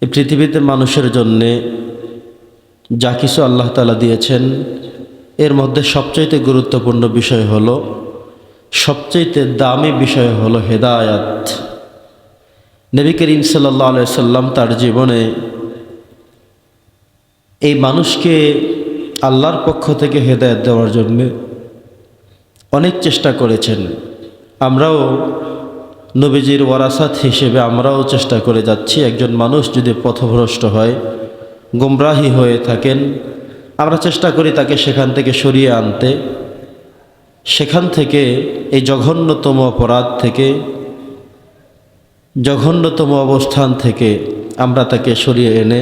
এই পৃথিবীতে মানুষের জন্যে যা কিছু আল্লাহ তাআলা দিয়েছেন এর মধ্যে সবচাইতে গুরুত্বপূর্ণ বিষয় হলো, সবচাইতে দামি বিষয় হলো হেদায়াত। নবী করিম সাল্লাল্লাহু আলাইহি সাল্লাম তার জীবনে এই মানুষকে আল্লাহর পক্ষ থেকে হেদায়াত দেওয়ার জন্যে অনেক চেষ্টা করেছেন। আমরাও নবীজির ওয়ারাসাত হিসেবে আমরাও চেষ্টা করে যাচ্ছি। একজন মানুষ যদি পথভ্রষ্ট হয়, গোমরাহি হয়ে থাকেন, আমরা চেষ্টা করি তাকে সেখান থেকে সরিয়ে আনতে, সেখান থেকে এই জঘন্যতম অপরাধ থেকে, জঘন্যতম অবস্থান থেকে আমরা তাকে সরিয়ে এনে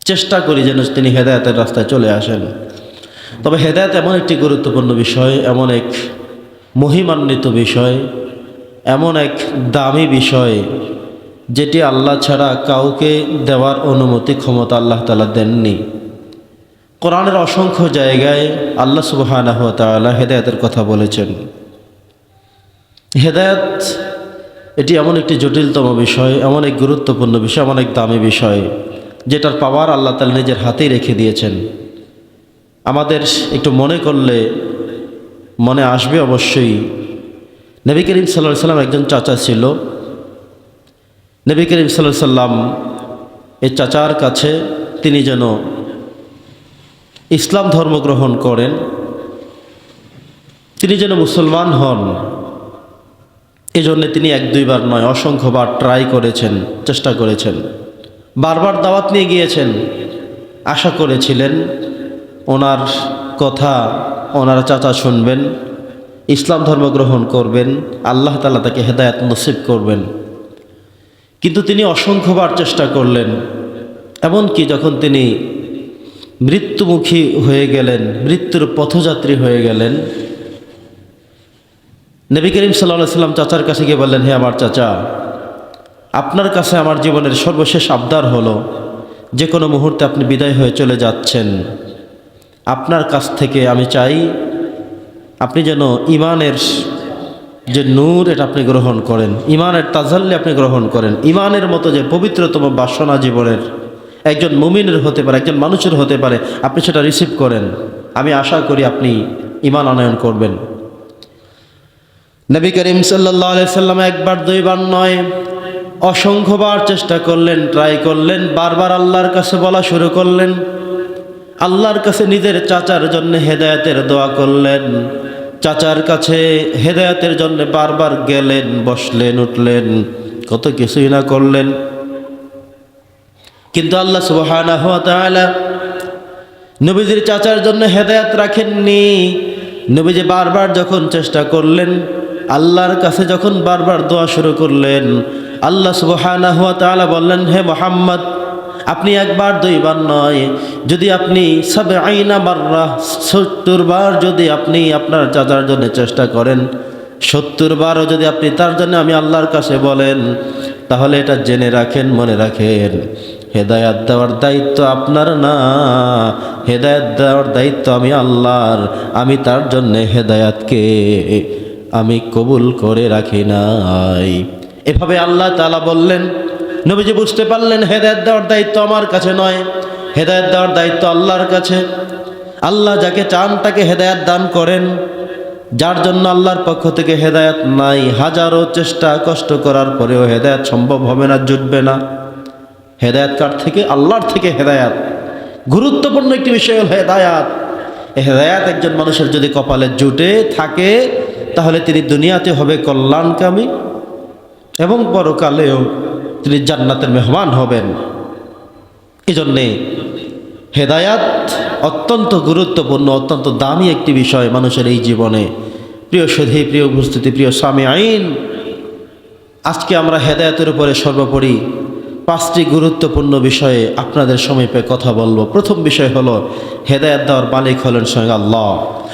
চেষ্টা করি যেন তিনি হেদায়েতের রাস্তায় চলে আসেন। তবে হেদায়েত এমন একটি গুরুত্বপূর্ণ বিষয়, এমন এক মহিমান্বিত বিষয়, এমন এক দামি বিষয় যেটি আল্লাহ ছাড়া কাউকে দেওয়ার অনুমতি ক্ষমতা আল্লাহ তাআলা দেননি। কোরআনের অসংখ্য জায়গায় আল্লাহ সুবহানাহু ওয়া তাআলা হেদায়েতের কথা বলেছেন। হেদায়েত এটি এমন একটি জটিলতম বিষয়, এমন এক গুরুত্বপূর্ণ বিষয়, এমন এক দামি বিষয় যেটার পাওয়ার আল্লাহ তাআলা নিজের হাতেই রেখে দিয়েছেন। আমাদের একটু মনে করলে মনে আসবে অবশ্যই, নবী করিম সাল্লাল্লাহু আলাইহি সাল্লাম একজন চাচা ছিল। নবী করিম সাল্লাল্লাহু আলাইহি সাল্লাম এই চাচার কাছে তিনি যেন ইসলাম ধর্ম গ্রহণ করেন, তিনি যেন মুসলমান হন, এজন্য তিনি এক দুইবার নয় অসংখ্যবার ট্রাই করেছেন, চেষ্টা করেছেন, বারবার দাওয়াত নিয়ে গিয়েছেন, আশা করেছিলেন ওনার কথা ওনার চাচা শুনবেন, ইসলাম ধর্ম গ্রহণ করবেন, আল্লাহ তাআলা তাকে হেদায়েত নসিব করবেন। কিন্তু তিনি অসংখ্যবার চেষ্টা করলেন, এমনকি যখন তিনি মৃত্যুমুখী হয়ে গেলেন, মৃত্যুর পথযাত্রী হয়ে গেলেন, নবী করিম সাল্লাল্লাহু আলাইহি সাল্লাম চাচার কাছে গিয়ে বললেন, হে আমার চাচা, আপনার কাছে আমার জীবনের সর্বশেষ আবদার হলো, যে কোনো মুহূর্তে আপনি বিদায় হয়ে চলে যাচ্ছেন, আপনার কাছ থেকে আমি চাই আপনি যেন ইমানের যে নূর এটা আপনি গ্রহণ করেন, ইমানের তাজাল্লি আপনি গ্রহণ করেন, ইমানের মতো যে পবিত্রতম বাসনা জীবনের একজন মুমিনের হতে পারে, একজন মানুষের হতে পারে, আপনি সেটা রিসিভ করেন। আমি আশা করি আপনি ইমান আনয়ন করবেন। নবী করিম সাল্লাল্লাহু আলাইহি সাল্লাম একবার দুইবার নয় অসংখ্যবার চেষ্টা করলেন, ট্রাই করলেন, বারবার আল্লাহর কাছে বলা শুরু করলেন, আল্লাহর কাছে নিজের চাচার জন্য হেদায়েতের দোয়া করলেন, চাচার কাছে হেদায়েতের জন্য বারবার গেলেন, বসলেন, উঠলেন, কত কিছুই না করলেন। কিন্তু আল্লাহ সুবহানাহু ওয়া তাআলা নবীজির চাচার জন্য হেদায়েত রাখেননি। নবীজি বারবার যখন চেষ্টা করলেন, আল্লাহর কাছে যখন বারবার দোয়া শুরু করলেন, আল্লাহ সুবহানাহু ওয়া তাআলা বললেন, হে মুহাম্মদ, আপনি একবার দুইবার নয়, যদি আপনি ৭০ মাররা ৭০ বার যদি আপনি আপনার চাচার জন্য চেষ্টা করেন, ৭০ বারও যদি আপনি তার জন্য আমি আল্লাহর কাছে বলেন, তাহলে এটা জেনে রাখেন, মনে রাখেন, হেদায়াত দেওয়ার দায়িত্ব আপনার না, হেদায়াত দেওয়ার দায়িত্ব আমি আল্লাহর। আমি তার জন্য হেদায়াতকে আমি কবুল করে রাখি নাই। এভাবে আল্লাহ তাআলা বললেন। নবীজি বুঝতে পারলেন হেদায়েত দেওয়ার দায়িত্ব আমার কাছে নয়, হেদায়েত দেওয়ার দায়িত্ব আল্লাহর কাছে। আল্লাহ যাকে চান তাকে হেদায়েত দান করেন, যার জন্য আল্লাহর পক্ষ থেকে হেদায়েত নাই, হাজারো চেষ্টা কষ্ট করার পরেও হেদায়েত সম্ভব হবে না, জুটবে না। হেদায়েত কার থেকে? আল্লাহর থেকে হেদায়েত। গুরুত্বপূর্ণ একটি বিষয় হল হেদায়েত। এই হেদায়েত একজন মানুষের যদি কপালে জুটে থাকে, তাহলে তিনি দুনিয়াতে হবে কল্যাণকামী এবং পরকালেও তিনি জান্নাতের মেহমান হবেন। এজন্যে হেদায়াত অত্যন্ত গুরুত্বপূর্ণ, অত্যন্ত দামি একটি বিষয় মানুষের এই জীবনে। প্রিয় সুধী, প্রিয় উপস্থিতি, প্রিয় সামিঈন, আজকে আমরা হেদায়াতের উপরে সর্বোপরি 5টি গুরুত্বপূর্ণ বিষয়ে আপনাদের সমীপে কথা বলবো। প্রথম বিষয় হলো হেদায়াত দেওয়ার মালিক হলেন স্বয়ং আল্লাহ।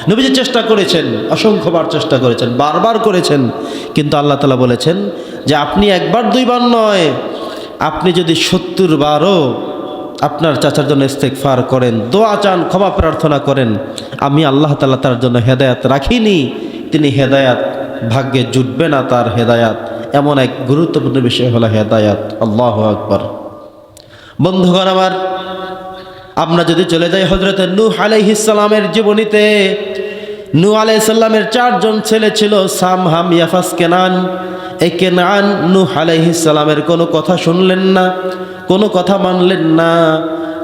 নবীজি চেষ্টা করেছেন, অসংখ্যবার চেষ্টা করেছেন, বারবার করেছেন, কিন্তু আল্লাহ তাআলা বলেছেন যে আপনি একবার দুইবার নয়, আপনি যদি ৭০ বারও আপনার চাচার জন্য ইস্তেগফার করেন, দোয়া চান, ক্ষমা প্রার্থনা করেন, আমি আল্লাহ তাআলা তার জন্য হেদায়াত রাখিনি, তিনি হেদায়াত ভাগ্যে জুটবে না তার হেদায়াত। এমন এক গুরুত্বপূর্ণ বিষয় হলো হেদায়াত। আল্লাহু আকবার। বন্ধুগণ আমার, আমরা যদি চলে যাই হযরত নূহ আলাইহিস সালামের জীবনীতে, নূহ আলাইহিস সালামের 4 জন ছেলে ছিল, সাম, হাম, ইয়াফাস, কেনান। এই কেনান নূহ আলাইহিস সালামের কোনো কথা শুনলেন না, কোনো কথা মানলেন না।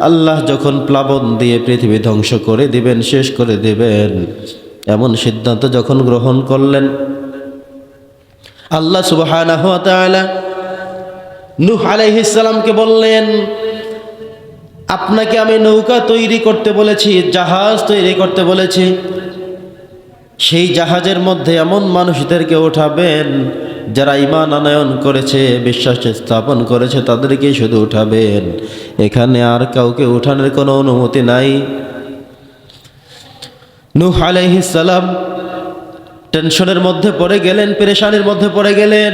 আল্লাহ যখন প্লাবন দিয়ে পৃথিবী ধ্বংস করে দিবেন, শেষ করে দিবেন, এমন সিদ্ধান্ত যখন গ্রহণ করলেন, আল্লাহ সুবহানাহু ওয়া তাআলা নূহ আলাইহিস সালামকে বললেন, আপনাকে আমি নৌকা তৈরি করতে বলেছি, জাহাজ তৈরি করতে বলেছি। সেই জাহাজের মধ্যে এমন মানুষদেরকে উঠাবেন যারা ঈমান আনয়ন করেছে, বিশ্বাস স্থাপন করেছে, তাদেরকেই শুধু উঠাবেন, এখানে আর কাউকে উঠানোর কোনো অনুমতি নাই। নূহ আলাইহিস সালাম টেনশনের মধ্যে পড়ে গেলেন, পেরেশানির মধ্যে পড়ে গেলেন।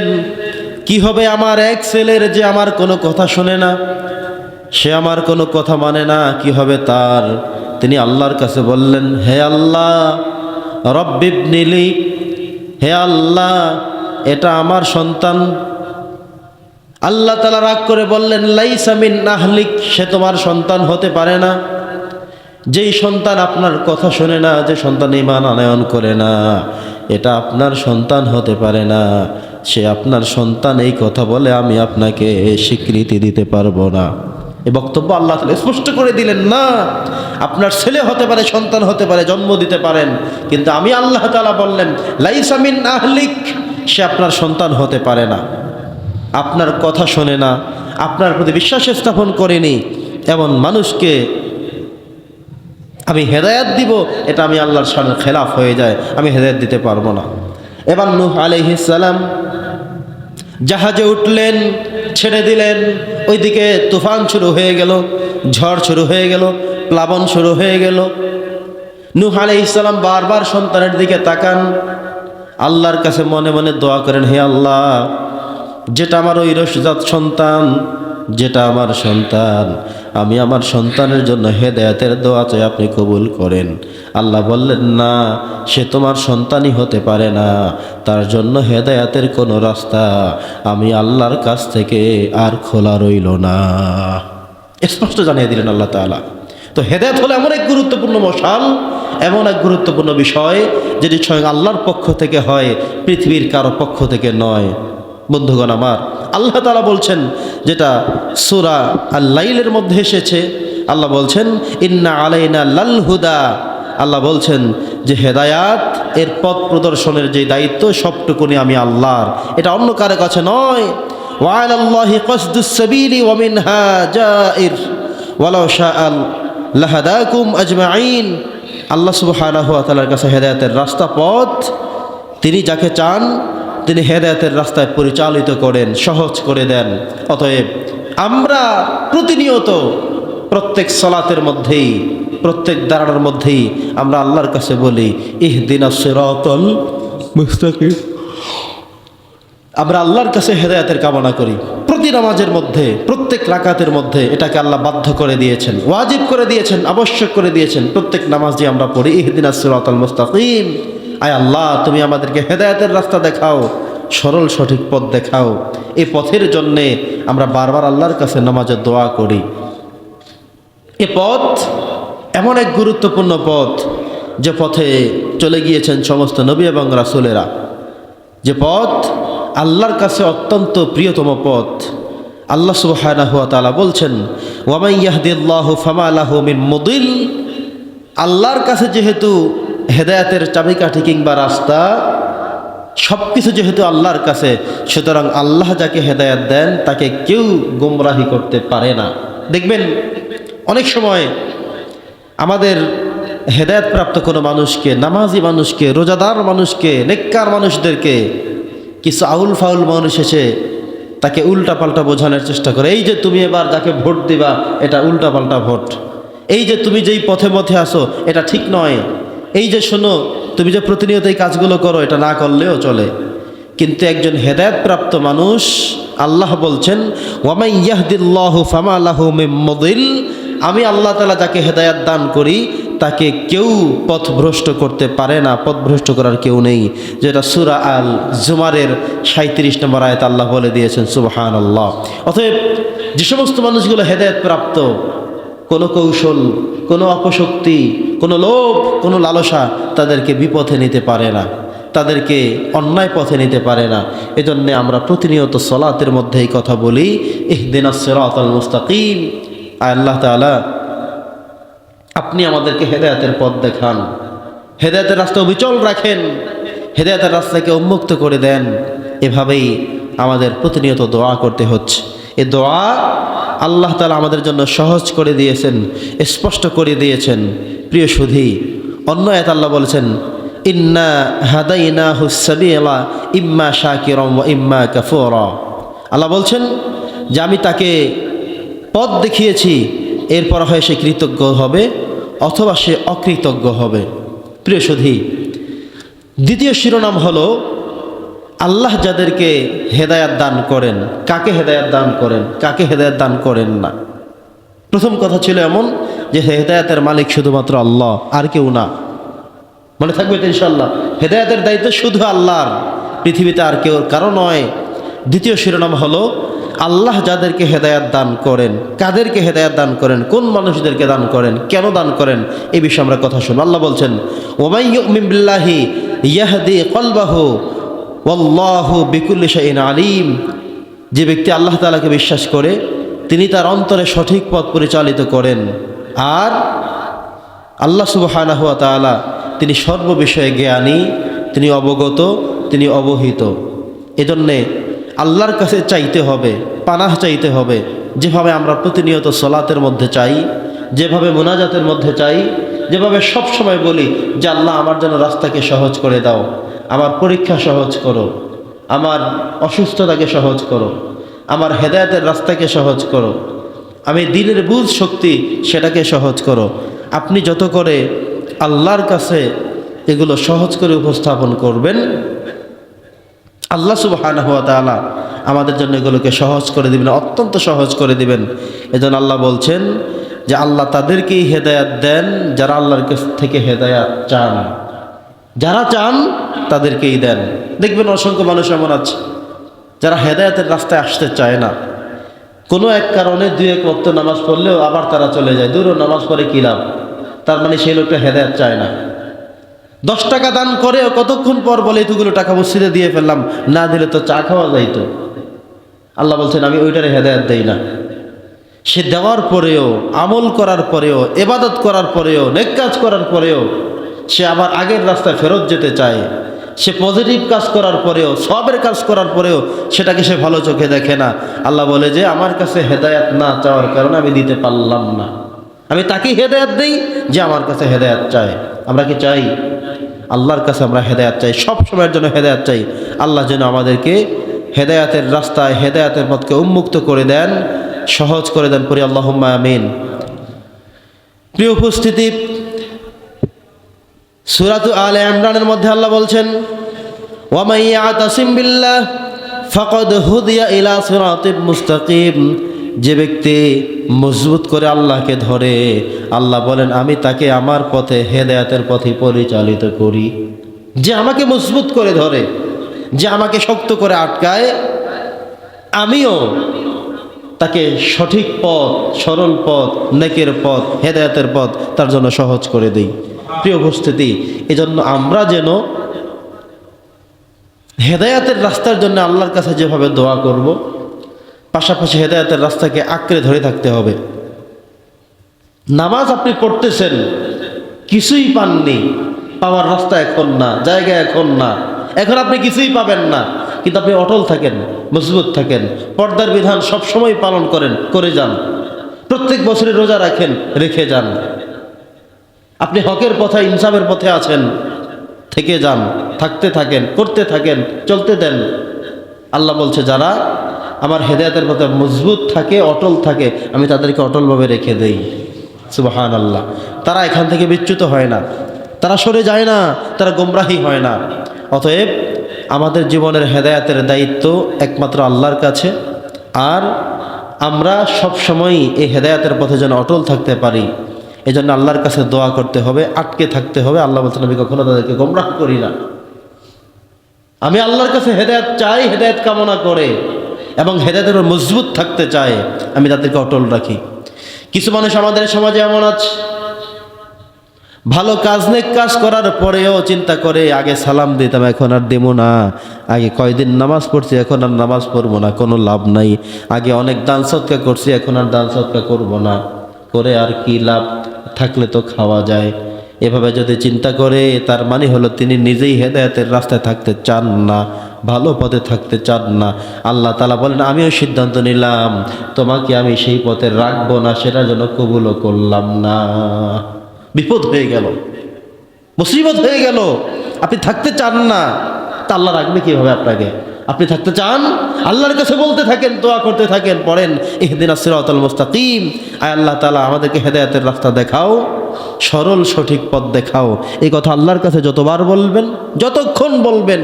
কি হবে আমার এক ছেলের, যে আমার কোনো কথা শোনে না, সে আমার কোনো কথা মানে না, কি হবে তার? তিনি আল্লাহর কাছে বললেন, হে আল্লাহ, রব্বিবনিলি, হে আল্লাহ, এটা আমার সন্তান। আল্লাহ তাআলা রাগ করে বললেন, লাইসা মিন আহলিক, সে তোমার সন্তান হতে পারে না। যেই সন্তান আপনার কথা শোনে না, যে সন্তান ঈমান আনয়ন করে না, এটা আপনার সন্তান হতে পারে না। সে আপনার সন্তান এই কথা বলে আমি আপনাকে স্বীকৃতি দিতে পারবো না। এই বক্তব্য আল্লাহ তাআলা স্পষ্ট করে দিলেন, না, আপনার ছেলে হতে পারে, সন্তান হতে পারে, জন্ম দিতে পারেন, কিন্তু আমি আল্লাহ তাআলা বললেন লাইসা মিন আহলিক, সে আপনার সন্তান হতে পারে না। আপনার কথা শোনে না, আপনার প্রতি বিশ্বাস স্থাপন করেনি, এমন মানুষকে আমি হেদায়াত দিব, এটা আমি আল্লাহর শানের খেলাফ হয়ে যায়, আমি হেদায়াত দিতে পারবো না। এবার নূহ আলাইহিস সালাম জাহাজে উঠলেন, ছেড়ে দিলেন, ওইদিকে তুফান শুরু হয়ে গেল, ঝড় শুরু হয়ে গেল, প্লাবন শুরু হয়ে গেল। নূহ আলাইহিস সালাম বারবার সন্তানের দিকে তাকান, আল্লাহর কাছে মনে মনে দোয়া করেন, হে আল্লাহ, যেটা আমার ঐরসজাত সন্তান, যেটা আমার সন্তান, আমি আমার সন্তানের জন্য হেদায়েতের দোয়া চাই, আপনি কবুল করেন। আল্লাহ বললেন, না, সে তোমার সন্তানই হতে পারে না, তার জন্য হেদায়েতের কোনো রাস্তা আমি আল্লাহর কাছ থেকে আর খোলা রইল না। স্পষ্ট জানিয়ে দিলেন আল্লাহ তাআলা। তো হেদায়েত হলো এমন এক গুরুত্বপূর্ণ মশাল, এমন এক গুরুত্বপূর্ণ বিষয়, যেটি স্বয়ং আল্লাহর পক্ষ থেকে হয়, পৃথিবীর কারো পক্ষ থেকে নয়। বন্ধুগণ আমার, আল্লাহ তাআলা বলছেন, যেটা সূরা আল-লাইলের মধ্যে এসেছে, আল্লাহ বলছেন ইন্না আলাইনা লাল হুদা। আল্লাহ বলছেন যে হেদায়াত, এর পথ প্রদর্শনের যে দায়িত্ব, সবটুকুনি আমি আল্লাহর, এটা অন্য কারো কাছে নয়। ওয়া আলাল্লাহি কসদুস সাবিলি ওয়া মিনহা জাইর ওয়ালাউ শাআ লাহাদাকুম আজমাইন। আল্লাহ সুবহানাহু ওয়া তাআলার কাছে হেদায়েতের রাস্তা, পথ, তিনি যাকে চান তিনি হেদায়েতের রাস্তায় পরিচালিত করেন, সহজ করে দেন। অতএব আমরা প্রতিনিয়ত প্রত্যেক সালাতের মধ্যেই, প্রত্যেক দাঁড়ানোর মধ্যেই আমরা আল্লাহর কাছে বলি, ইহদিনাস সিরাতাল মুস্তাকিম। আমরা আল্লাহর কাছে হেদায়েতের কামনা করি প্রতি নামাজের মধ্যে, প্রত্যেক রাকাতের মধ্যে। এটাকে আল্লাহ বাধ্য করে দিয়েছেন, ওয়াজিব করে দিয়েছেন, আবশ্যক করে দিয়েছেন। প্রত্যেক নামাজ দিয়ে আমরা পড়ি ইহদিনাস সিরাতাল মুস্তাকিম। আয় আল্লাহ, তুমি আমাদেরকে হেদায়েতের রাস্তা দেখাও, সরল সঠিক পথ দেখাও। এই পথের জন্যে আমরা বারবার আল্লাহর কাছে নামাজে দোয়া করি। এ পথ এমন এক গুরুত্বপূর্ণ পথ, যে পথে চলে গিয়েছেন সমস্ত নবী এবং রাসূলেরা, যে পথ আল্লাহর কাছে অত্যন্ত প্রিয়তম পথ। আল্লাহ সুবহানাহু ওয়া তাআলা বলছেন, ওয়া মান ইয়াহদিল্লাহু ফামা লাহু মিন মুদিল। আল্লাহর কাছে যেহেতু হেদায়েতের চাবিকাঠি কিংবা রাস্তা, সব কিছু যেহেতু আল্লাহর কাছে, সুতরাং আল্লাহ যাকে হেদায়েত দেন তাকে কেউ গোমরাহি করতে পারে না। দেখবেন অনেক সময় আমাদের হেদায়েতপ্রাপ্ত কোনো মানুষকে, নামাজি মানুষকে, রোজাদার মানুষকে, নেককার মানুষদেরকে কিছু আউল ফাউল মানুষ এসে তাকে উল্টাপাল্টা বোঝানোর চেষ্টা করে। এই যে তুমি এবার যাকে ভোট দিবা, এটা উল্টাপাল্টা ভোট। এই যে তুমি যেই পথে মধ্যে আসো, এটা ঠিক নয়। এই যে শোনো, তুমি যে প্রতিনিয়ত এই কাজগুলো করো, এটা না করলেও চলে। কিন্তু একজন হেদায়েতপ্রাপ্ত মানুষ, আল্লাহ বলছেন, ওয়া মান ইয়াহদিল্লাহু ফামা লাহু মিন মুদিল। আমি আল্লাহ তাআলা যাকে হেদায়েত দান করি, তাকে কেউ পথভ্রষ্ট করতে পারে না, পথভ্রষ্ট করার কেউ নেই, যেটা সূরা আল জুমারের 37 নম্বর আয়াত আল্লাহ বলে দিয়েছেন। সুবহানাল্লাহ। অতএব যে সমস্ত মানুষগুলো হেদায়েত প্রাপ্ত, কোনো কৌশল, কোনো অপশক্তি, কোনো লোভ, কোনো লালসা তাদেরকে বিপথে নিতে পারে না, তাদেরকে অন্যায় পথে নিতে পারে না। এজন্য আমরা প্রতিনিয়ত সলাতের মধ্যে এই কথা বলি, ইহদিনাস সিরাতাল মুস্তাকিম। আল্লাহ তাআলা আপনি আমাদেরকে হেদায়েতের পথ দেখান, হেদায়েতের রাস্তা অবিচল রাখেন, হেদায়েতের রাস্তাকে উন্মুক্ত করে দেন। এভাবেই আমাদের প্রতিনিয়ত দোয়া করতে হচ্ছে। এই দোয়া আল্লাহ তাআলা আমাদের জন্য সহজ করে দিয়েছেন, স্পষ্ট করে দিয়েছেন। প্রিয় সুধী, অন্য আয়াত আল্লাহ বলেছেন, ইন্না হাদাইনাহুস সাবিলা ইম্মা শাকিরাম ওয়া ইম্মা কাফুরা। আল্লাহ বলছেন যে আমি তাকে পথ দেখিয়েছি, এরপর হয় সে কৃতজ্ঞ হবে অথবা সে অকৃতজ্ঞ হবে। প্রিয় সুধী, দ্বিতীয় শিরোনাম হলো আল্লাহ যাদেরকে হেদায়াত দান করেন, কাকে হেদায়াত দান করেন, কাকে হেদায়াত দান করেন না। প্রথম কথা ছিল এমন যে হেদায়াতের মালিক শুধুমাত্র আল্লাহ, আর কেউ না। মনে থাকবে তো ইনশাআল্লাহ, হেদায়াতের দায়িত্ব শুধু আল্লাহর, পৃথিবীতে আর কেউ কারো নয়। দ্বিতীয় শিরোনাম হলো আল্লাহ যাদেরকে হেদায়াত দান করেন, কাদেরকে হেদায়াত দান করেন, কোন মানুষদেরকে দান করেন, কেন দান করেন, এই বিষয়ে আমরা কথা শুনি। আল্লাহ বলছেন, ওয়া মান ইউমিন বিল্লাহি ইয়াহদি কলবাহু ওয়াল্লাহু বিকুল্লি শাইইন আলিম। যে ব্যক্তি আল্লাহ তাআলাকে বিশ্বাস করে তিনি তার অন্তরে সঠিক পথ পরিচালিত করেন, আর আল্লাহ সুবহানাহু ওয়া তাআলা তিনি সর্ববিষয়ে জ্ঞানী, তিনি অবগত, তিনি অবহিত। এজন্যে আল্লাহর কাছে চাইতে হবে, পানাহ চাইতে হবে। যেভাবে আমরা প্রতিনিয়ত সলাতের মধ্যে চাই, যেভাবে মুনাজাতের মধ্যে চাই, যেভাবে সব সময় বলি যে আল্লাহ আমার জন্য রাস্তাকে সহজ করে দাও, আমার পরীক্ষা সহজ করো, আমার অসুস্থতাকে সহজ করো, আমার হেদায়েতের রাস্তাকে সহজ করো, আমি দিনের বুঝ শক্তি সেটাকে সহজ করো। আপনি যত করে আল্লাহর কাছে এগুলো সহজ করে উপস্থাপন করবেন, আল্লাহ সুবহানাহু ওয়া তাআলা আমাদের জন্য এগুলোকে সহজ করে দিবেন, অত্যন্ত সহজ করে দিবেন। এজন্য আল্লাহ বলছেন যে আল্লাহ তাদেরকেই হেদায়াত দেন যারা আল্লাহর কাছ থেকে হেদায়াত চান, যারা চান তাদেরকেই দেন। দেখবেন অসংখ্য মানুষ এমন আছে যারা হেদায়াতের রাস্তায় আসতে চায় না, কোনো এক কারণে 2-1 ওয়াক্ত নামাজ পড়লেও আবার তারা চলে যায়, দূরও নামাজ পড়ে কী লাভ, তার মানে সেই লোকটা হেদায়াত চায় না। 10 টাকা দান করে কতক্ষণ পর বলে এতগুলো টাকা মসজিদে দিয়ে ফেললাম, না দিলে তো চা খাওয়া যাইতো। আল্লাহ বলছেন আমি ওইটারে হেদায়াত দেই না। সে দেওয়ার পরেও, আমল করার পরেও, ইবাদত করার পরেও, নেক কাজ করার পরেও সে আবার আগের রাস্তায় ফেরত যেতে চায়। সে পজিটিভ কাজ করার পরেও, সবের কাজ করার পরেও সেটাকে সে ভালো চোখে দেখে না। আল্লাহ বলে যে আমার কাছে হেদায়াত না চাওয়ার কারণে আমি দিতে পারলাম না। আমি তাকেই হেদায়াত দেই যে আমার কাছে হেদায়াত চায়। আমরা কি চাই? আল্লাহর কাছে আমরা হেদায়াত চাই, সব সময়ের জন্য হেদায়াত চাই। আল্লাহ যেন আমাদেরকে হেদায়াতের রাস্তায়, হেদায়াতের পথকে উন্মুক্ত করে দেন, সহজ করে দেন, পড়ি আল্লাহুম্মা আমিন। প্রিয় উপস্থিতি, সূরাতু আলে ইমরানের মধ্যে আল্লাহ বলছেন, ওয়া মান ইয়াতাসিম বিল্লাহ ফাকাদ হুদিয়া ইলা সিরাতিম মুস্তাকিম। যে ব্যক্তি মজবুত করে আল্লাহকে ধরে, আল্লাহ বলেন আমি তাকে আমার পথে, হেদায়াতের পথে পরিচালিত করি। যে আমাকে মজবুত করে ধরে, যে আমাকে শক্ত করে আটকায়, আমিও তাকে সঠিক পথ, সরল পথ, নেকের পথ, হেদায়াতের পথ তার জন্য সহজ করে দিই। প্রিয় উপস্থিতি, এজন্য আমরা যেন হেদায়াতের রাস্তার জন্য আল্লাহর কাছে যেভাবে দোয়া করব, পাশাপাশি হেদায়াতের রাস্তাকে আঁকড়ে ধরে থাকতে হবে। নামাজ আপনি পড়তেছেন, কিছুই পাননি, পাওয়ার রাস্তা এখন না, জায়গা এখন না, এখন আপনি কিছুই পাবেন না, কিন্তু আপনি অটল থাকেন, মজবুত থাকেন, পর্দার বিধান সব সময় পালন করেন, করে যান, প্রত্যেক বছরে রোজা রাখেন, রেখে যান, আপনি হকের পথে, ইনসাফের পথে আছেন, থেকে যান, থাকতে থাকেন, করতে থাকেন, চলতে দেন। আল্লাহ বলছে যারা আমার হেদায়াতের পথে মজবুত থাকে, অটল থাকে, আমি তাদেরকে অটলভাবে রেখে দেই। সুবহানাল্লাহ। তারা এখান থেকে বিচ্যুত হয় না, তারা সরে যায় না, তারা গোমরাহী হয় না। অতএব আমাদের জীবনের হেদায়াতের দায়িত্ব একমাত্র আল্লাহর কাছে, আর আমরা সব সময় এই হেদায়াতের পথে যেন অটল থাকতে পারি, এই জন্য আল্লাহর কাছে দোয়া করতে হবে, আটকে থাকতে হবে। আল্লাহ বলছেন আমি কখনো তাদেরকে গোমরাহ করি না। আমি আল্লাহর কাছে হেদায়েত চাই, হেদায়েত কামনা করে, এবং হেদায়েতের মজবুত থাকতে চাই, আমি তাদেরকে অটল রাখি। কিছু মানুষ আমাদের সমাজে এমন আছে, ভালো কাজ নেক কাজ করার পরেও চিন্তা করে আগে সালাম দিতাম, এখন আর দেবো না। আগে কয়দিন নামাজ পড়ছি, এখন আর নামাজ পড়বো না, কোনো লাভ নাই। আগে অনেক দান সৎকার করছি, এখন আর দান সৎকার করবো না, করে আর কি লাভ, থাকলে তো খাওয়া যায়। এভাবে যদি চিন্তা করে, তার মানে হলো তিনি নিজেই হেদায়েতের রাস্তায় থাকতে চান না, ভালো পথে থাকতে চান না। আল্লাহ তাআলা বলেন আমিও সিদ্ধান্ত নিলাম তোমাকে আমি সেই পথে রাখবো না, সেটার জন্য কবুলও করলাম না। বিপদ হয়ে গেল, মুসিবত হয়ে গেল। আপনি থাকতে চান না, তা আল্লাহ রাখবে কীভাবে আপনাকে? আপনি থাকতে চান, আল্লাহর কাছে বলতে থাকেন, দোয়া করতে থাকেন, পড়েন ইহদিনাস সিরাতাল মুস্তাকিম, আয় আল্লাহ তাআলা আমাদেরকে হেদায়েতের রাস্তা দেখাও, সরল সঠিক পথ দেখাও। এই কথা আল্লাহর কাছে যতবার বলবেন, যতক্ষণ বলবেন,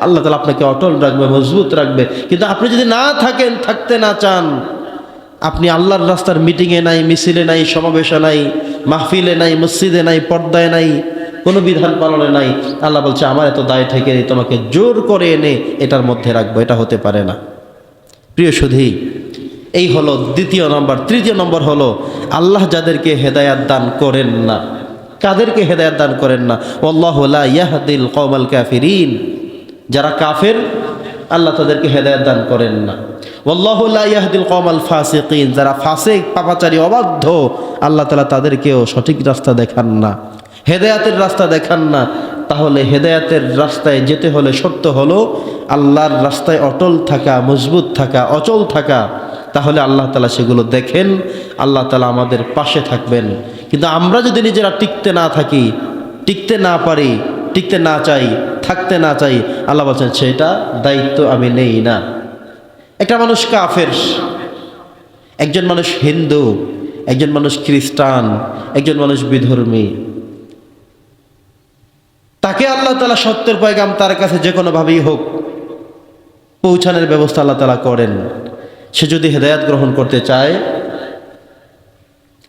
আল্লাহ তাআলা আপনাকে অটল রাখবে, মজবুত রাখবে। কিন্তু আপনি যদি না থাকেন, থাকতে না চান, আপনি আল্লাহর রাস্তার মিটিংয়ে নাই, মিছিলে নাই, সমাবেশে নাই, মাহফিলে নাই, মসজিদে নাই, পর্দায় নাই, কোনো বিধান পালনে নাই, আল্লাহ বলছে আমার এত দায় ঠেকে নেই, তোমাকে জোর করে এনে এটার মধ্যে রাখবো, এটা হতে পারে না। প্রিয় সুধী, এই হলো দ্বিতীয় নম্বর। তৃতীয় নম্বর হলো আল্লাহ যাদেরকে হেদায়াত দান করেন না। কাদেরকে হেদায়াত দান করেন না? আল্লাহু লা ইয়াহদিল কওমাল কাফিরিন, যারা কাফের আল্লাহ তাদেরকে হেদায়াত দান করেন না। আল্লাহু লা ইয়াহদিল কওমাল ফাসিকিন, যারা ফাসিক, পাপাচারী, অবাধ্য, আল্লাহ তাআলা তাদেরকেও সঠিক রাস্তা দেখান না, হেদায়াতের রাস্তা দেখান না। তাহলে হেদায়াতের রাস্তায় যেতে হলে শর্ত হলো আল্লাহর রাস্তায় অটল থাকা, মজবুত থাকা, অচল থাকা। তাহলে আল্লাহ তাআলা সেগুলো দেখেন, আল্লাহ তাআলা আমাদের পাশে থাকবেন। কিন্তু আমরা যদি নিজেরা টিকতে না থাকি, টিকতে না পারি, টিকতে না চাই, থাকতে না চাই, আল্লাহ বলছেন সেটা দায়িত্ব আমি নেই না। একটা মানুষ কাফের, একজন মানুষ হিন্দু, একজন মানুষ খ্রিস্টান, একজন মানুষ বিধর্মী, তাকে আল্লাহ তাআলা সত্যের পয়গাম তার কাছে যে কোনোভাবেই হোক পৌঁছানোর ব্যবস্থা আল্লাহ তাআলা করেন। সে যদি হেদায়াত গ্রহণ করতে চায়,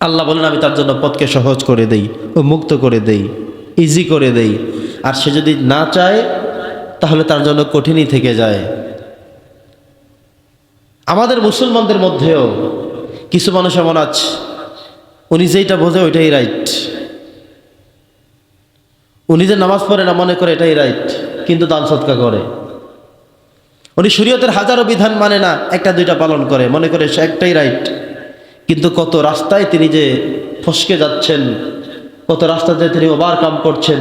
আল্লাহ বলেন আমি তার জন্য পথকে সহজ করে দেই ও মুক্ত করে দেই, ইজি করে দেই। আর সে যদি না চায়, তাহলে তার জন্য কঠিনই থেকে যায়। আমাদের মুসলমানদের মধ্যেও কিছু মানুষ এমন আছে, উনি যেইটা বোঝে ওইটাই রাইট, উনি যে নামাজ পড়ে না মনে করে এটাই রাইট, কিন্তু দান সদকা করে। উনি শরীয়তের হাজারো বিধান মানে না, একটা দুইটা পালন করে, মনে করে সে একটাই রাইট। কিন্তু কত রাস্তায় তিনি যে ফসকে যাচ্ছেন, কত রাস্তাতে তিনি ওভারকাম করছেন,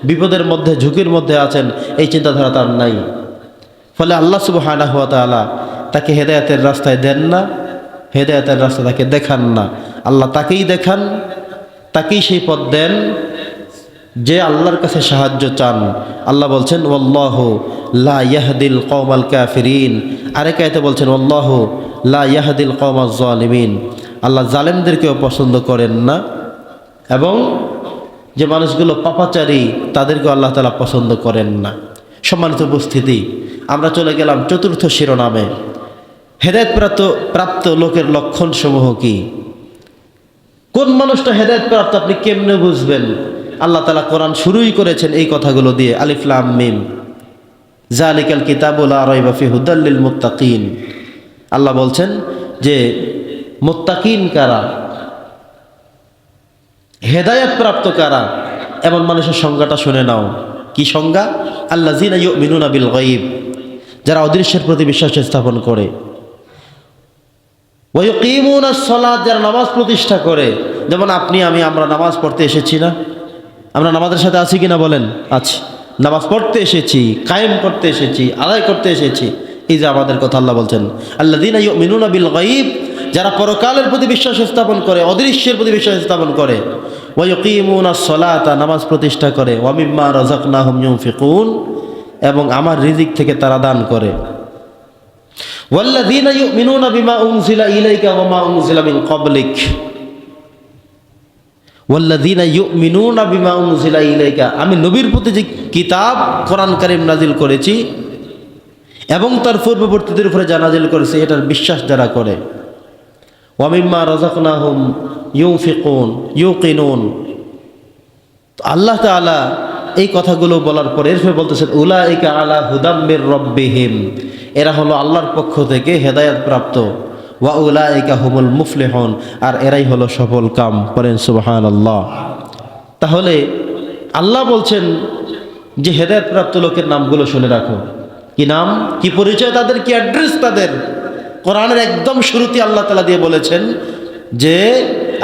বিপদের মধ্যে, ঝুঁকির মধ্যে আছেন, এই চিন্তাধারা তার নাই। ফলে আল্লাহ সুবহানাহু ওয়া তাআলা তাকে হেদায়েতের রাস্তায় দেন না, হেদায়েতের রাস্তা তাকে দেখান না। আল্লাহ তাকেই দেখান, তাকেই সেই পথ দেন যে আল্লাহর কাছে সাহায্য চান। আল্লাহ বলছেন ওয়াল্লাহু লা ইয়াহদিল কওমাল কাফিরিন, আরেক আয়াতে বলছেন ওয়াল্লাহু লা ইয়াহদিল কওমাজ জালিমিন, আল্লাহ জালেমদেরকেও পছন্দ করেন না, এবং যে মানুষগুলো পাপাচারী তাদেরকেও আল্লাহ তাআলা পছন্দ করেন না। সম্মানিত উপস্থিতি, আমরা চলে গেলাম চতুর্থ শিরোনামে, হেদায়েত প্রাপ্ত লোকের লক্ষণসমূহ কি? কোন মানুষটা হেদায়েত প্রাপ্ত আপনি কেমনে বুঝবেন? আল্লাহ তাআলা কোরআন শুরুই করেছেন এই কথাগুলো দিয়ে, আলিফ লাম মিম যালিকাল কিতাবু লা রাইবা ফিহি হুদাল লিল মুত্তাকিন। আল্লাহ বলছেন যে মুত্তাকিন কারা, হেদায়েত প্রাপ্ত কারা, এমন মানুষের সংজ্ঞাটা শুনে নাও। কি সংজ্ঞা? আল্লাযিনা ইউমিনুনা বিল গায়ব, যারা অদৃশ্যের প্রতি বিশ্বাস স্থাপন করে, ওয়া ইউকিমুনাস সালাত, যারা নামাজ প্রতিষ্ঠা করে। যেমন আপনি আমি, আমরা নামাজ পড়তে এসেছি না? আমরা নামাজের সাথে আছি কিনা বলেন? আছি। নামাজ পড়তে এসেছি, কায়েম করতে এসেছি, আদায় করতে এসেছি। এই যে আমাদের কথা আল্লাহ বলছেন আল্লাযিনা ইউমিনুনা বিল গায়ব, যারা পরকালের প্রতি বিশ্বাস স্থাপন করে, অদৃশ্যের প্রতি বিশ্বাস স্থাপন করে। ওয়া ইউকিমুনাস সালাতা, নামাজ প্রতিষ্ঠা করে। ওয়া মিম্মা রাযাকনাহুম ইউনফিকুন, এবং আমার রিজিক থেকে তারা দান করে। ওয়াল্লাযিনা ইউমিনুনা বিমা উনজিলা ইলাইকা ওয়া মা উনজিলা মিন ক্বাবলিক, ওয়াল্লাযিনা ইউমিনুনা বিমা উনজিলা ইলাইকা, আমি নবীর প্রতি যে কিতাব কোরআন কারীম নাজিল করেছি এবং তার পূর্ববর্তীদের উপরে যা নাজিল করেছি, এটার বিশ্বাস যারা করে। ওয়া মিম্মা রাযাকনাহুম ইউকিনুন। আল্লাহ তাআলা এই কথাগুলো বলার পরে এরপরে বলতেছেন উলাইকা আলা হুদাম মির রাব্বিহিম, এরা হলো আল্লাহর পক্ষ থেকে হেদায়েত প্রাপ্ত। ওয়া উলাইকা হুমুল মুফলিহুন, আর এরাই হলো সফল কাম। পড়েন সুবহানাল্লাহ। তাহলে আল্লাহ বলছেন যে হেদায়েত প্রাপ্ত লোকের নামগুলো শুনে রাখো। কি নাম, কি পরিচয় তাদের, কি অ্যাড্রেস তাদের? কোরআনের একদম শুরুতে আল্লাহ তাআলা দিয়ে বলেছেন যে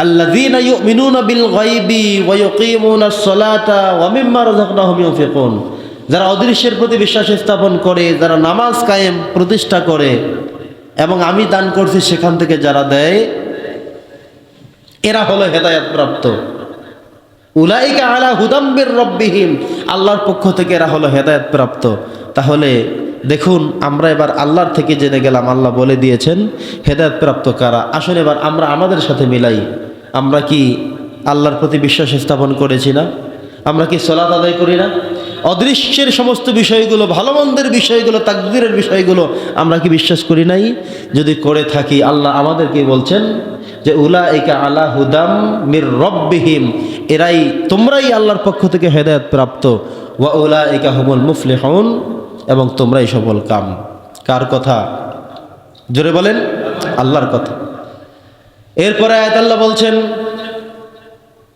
আল্লাযীনা ইউমিনুনা বিল গায়বি ওয়া ইউকিমুনাস সালাতা ওয়া মিম্মা রাযাকনাহুম ইউনফিকুন, যারা অদৃশ্যের প্রতি বিশ্বাস স্থাপন করে, যারা নামাজ কায়েম প্রতিষ্ঠা করে এবং আমি দান করছি সেখান থেকে যারা দেয়, এরা হলো হেদায়েত প্রাপ্ত। উলাইকা আলা হুদাম মির রাব্বিহিম, আল্লাহর পক্ষ থেকে এরা হলো হেদায়েত প্রাপ্ত। তাহলে দেখুন, আমরা এবার আল্লাহর থেকে জেনে গেলাম, আল্লাহ বলে দিয়েছেন হেদায়েত প্রাপ্ত কারা। আসলে এবার আমরা আমাদের সাথে মিলাই, আমরা কি আল্লাহর প্রতি বিশ্বাস স্থাপন করেছি না? আমরা কি সালাত আদায় করি না? অদৃশ্যের সমস্ত বিষয়গুলো, ভালো মন্দের বিষয়গুলো, তাকদীরের বিষয়গুলো আমরা কি বিশ্বাস করি নাই? যদি করে থাকি, আল্লাহ আমাদেরকে বলছেন যে উলাইকা আলা হুদাম মির রাব্বিহিম, এরাই, তোমরাই আল্লাহর পক্ষ থেকে হেদায়েত প্রাপ্ত। ওয়া উলাইকা হুমুল মুফলিহুন, এবং তোমরাই সফল কাম। কার কথা? জোরে বলেন, আল্লাহর কথা। এরপরে আয়াত আল্লাহ বলছেন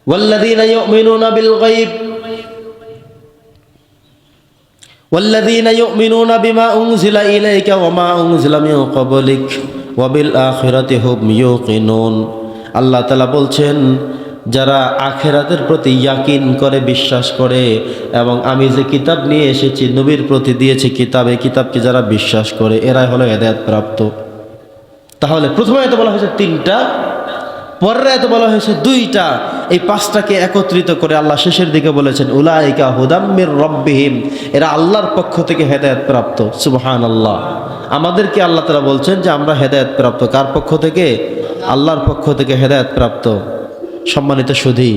ওয়াল্লাযীনা ইউমিনুনা বিল গায়ব ওয়াল্লাযীনা ইউমিনুনা বিমা উনজিলা ইলাইকা ওয়া মা উনজিলা মিন ক্বাবলিক ওয়া বিল আখিরাতি হুম ইউকিনুন। আল্লাহ তাআলা বলছেন যারা আখিরাতের প্রতি ইয়াকিন করে, বিশ্বাস করে, এবং আমি যে কিতাব নিয়ে এসেছি, নবীর প্রতি দিয়েছি কিতাব, এই কিতাবকে যারা বিশ্বাস করে, এরাই হলো হেদায়েত প্রাপ্ত। তাহলে প্রথমে এত বলা হয়েছে 3টা, পরের এত বলা হয়েছে 2টা। এই 5টাকে একত্রিত করে আল্লাহ শেষের দিকে বলেছেন উলাইকা হুদাম মির রাব্বিহিম, এরা আল্লাহর পক্ষ থেকে হেদায়েত প্রাপ্ত। সুবহানাল্লাহ। আমাদেরকে আল্লাহ তাআলা বলছেন যে আমরা হেদায়েত প্রাপ্ত। কার পক্ষ থেকে? আল্লাহর পক্ষ থেকে হেদায়েত প্রাপ্ত। সম্মানিত সুধী,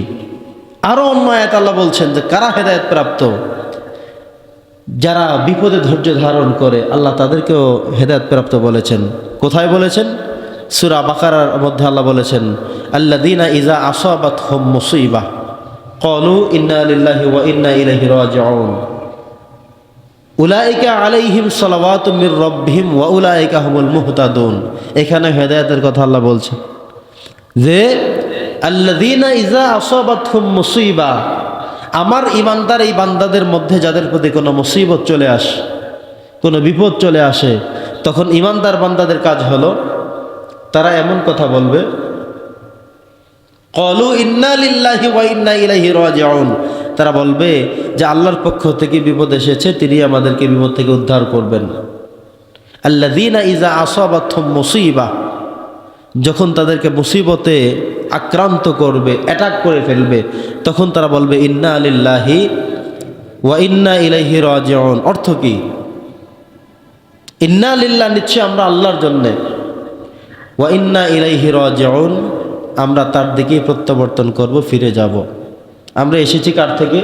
আরো অন্য আয়াত আল্লাহ বলছেন যে কারা হেদায়েত প্রাপ্ত? যারা বিপদে ধৈর্য ধারণ করে, আল্লাহ তাদেরকেও হেদায়েত প্রাপ্ত বলেছেন। কোথায় বলেছেন? সূরা বাকারার মধ্যে আল্লাহ বলেছেন আল্লাযীনা ইযা আসাবাতহুম মুসিবাহ ক্বালু ইন্না লিল্লাহি ওয়া ইন্না ইলাইহি রাজিউন উলাইকা আলাইহিম সালাওয়াতুম মির রাব্বিহিম ওয়া উলাইকা হুমুল মুহতাদুন। এখানে হেদায়েতের কথা আল্লাহ বলছেন যে আল্লাযীনা ইযা আসাবাতহুম মুসিবাহ, আমার ঈমানদার এই বান্দাদের মধ্যে যাদের প্রতি কোনো মুসিবত চলে আসে, কোনো বিপদ চলে আসে, তখন ঈমানদার বান্দাদের কাজ হলো তারা এমন কথা বলবে ক্বালু ইন্না লিল্লাহি ওয়া ইন্না ইলাইহি রাজিউন, তারা বলবে যে আল্লাহর পক্ষ থেকে বিপদ এসেছে, তিনি আমাদেরকে বিপদ থেকে উদ্ধার করবেন। আল্লাযীনা ইযা আসাবাতহুম মুসিবাহ, যখন তাদেরকে মুসিবতে আক্রান্ত করবে, অ্যাটাক করে ফেলবে, তখন তারা বলবে ইন্না লিল্লাহি ওয়া ইন্না ইলাইহি রাজিউন। অর্থ কি? ইন্না লিল্লাহ, নিশ্চয় আমরা আল্লাহর জন্যে, ওয়া ইন্না ইলাইহি রাজিউন, আমরা তার দিকেই প্রত্যাবর্তন করব, ফিরে যাব। আমরা এসেছি কার থেকে?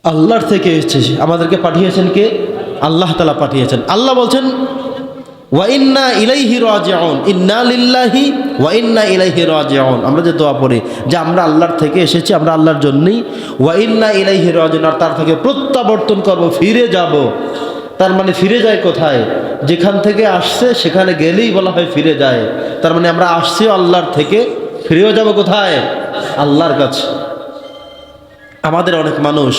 আল্লাহর থেকে এসেছি। আমাদেরকে পাঠিয়েছেন কে? আল্লাহ তাআলা পাঠিয়েছেন। আল্লাহ বলছেন ওয়া ইন্না ইলাইহি রাজিউন, ইন্না লিল্লাহি ওয়া ইন্না ইলাইহি রাজিউন। আমরা যে দোয়া পড়ি যে আমরা আল্লাহর থেকে এসেছি, আমরা আল্লাহর জন্যই, ওয়া ইন্না ইলাইহি রাজিউন, আর তার থেকে প্রত্যাবর্তন করব, ফিরে যাব। তার মানে ফিরে যায় কোথায়? যেখান থেকে আসছে সেখানে গেলেই বলা হয় ফিরে যায়। তার মানে আমরা আসছিও আল্লাহর থেকে, ফিরেও যাব কোথায়? আল্লাহর কাছে। আমাদের অনেক মানুষ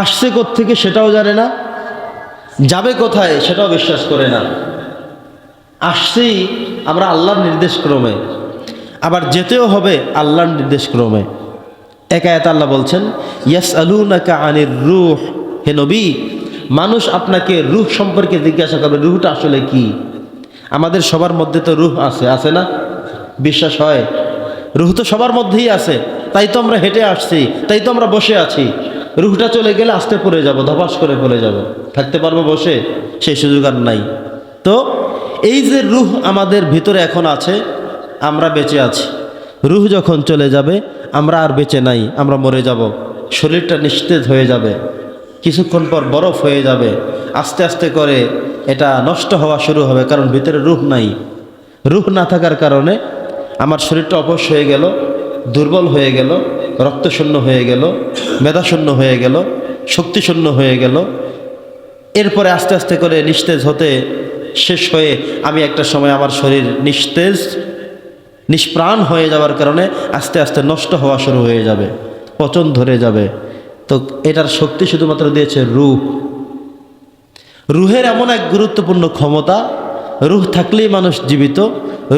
আসছে কোত্থেকে সেটাও জানে না, যাবে কোথায় সেটাও বিশ্বাস করে না। আসছেই আমরা আল্লাহর নির্দেশ ক্রমে, আবার যেতেও হবে আল্লাহর নির্দেশ ক্রমে। এক আয়াতে আল্লাহ বলছেন ইয়াসআলুনাকা আনির রূহ, হে নবী, মানুষ আপনাকে রূহ সম্পর্কে জিজ্ঞাসা করবে, রূহটা আসলে কি? আমাদের সবার মধ্যে তো রূহ আছে, আছে না? বিশ্বাস হয় রূহ তো সবার মধ্যেই আছে, তাই তো আমরা হেঁটে আসছি, তাই তো আমরা বসে আছি। রূহটা চলে গেলে আস্তে পড়ে যাব, ধপাস করে পড়ে যাব, থাকতে পারবো বসে? সেই সুযোগ আর নাই। তো এই যে রূহ আমাদের ভিতরে এখন আছে, আমরা বেঁচে আছি। রূহ যখন চলে যাবে আমরা আর বেঁচে নাই, আমরা মরে যাব। শরীরটা নিস্তেজ হয়ে যাবে, কিছুক্ষণ পর বরফ হয়ে যাবে, আস্তে আস্তে করে এটা নষ্ট হওয়া শুরু হবে, কারণ ভিতরে রূহ নাই। রূহ না থাকার কারণে আমার শরীরটা অপস হয়ে গেল, দুর্বল হয়ে গেল, রক্তশূন্য হয়ে গেল, মেধাশূন্য হয়ে গেল, শক্তিশূন্য হয়ে গেল। এরপরে আস্তে আস্তে করে নিস্তেজ হতে শেষ হয়ে আমি একটা সময় আমার শরীর নিস্তেজ নিষ্প্রাণ হয়ে যাওয়ার কারণে আস্তে আস্তে নষ্ট হওয়া শুরু হয়ে যাবে, পচন ধরে যাবে। তো এটার শক্তি শুধুমাত্র দিয়েছে রূহ। রূহের এমন এক গুরুত্বপূর্ণ ক্ষমতা, রূহ থাকলেই মানুষ জীবিত,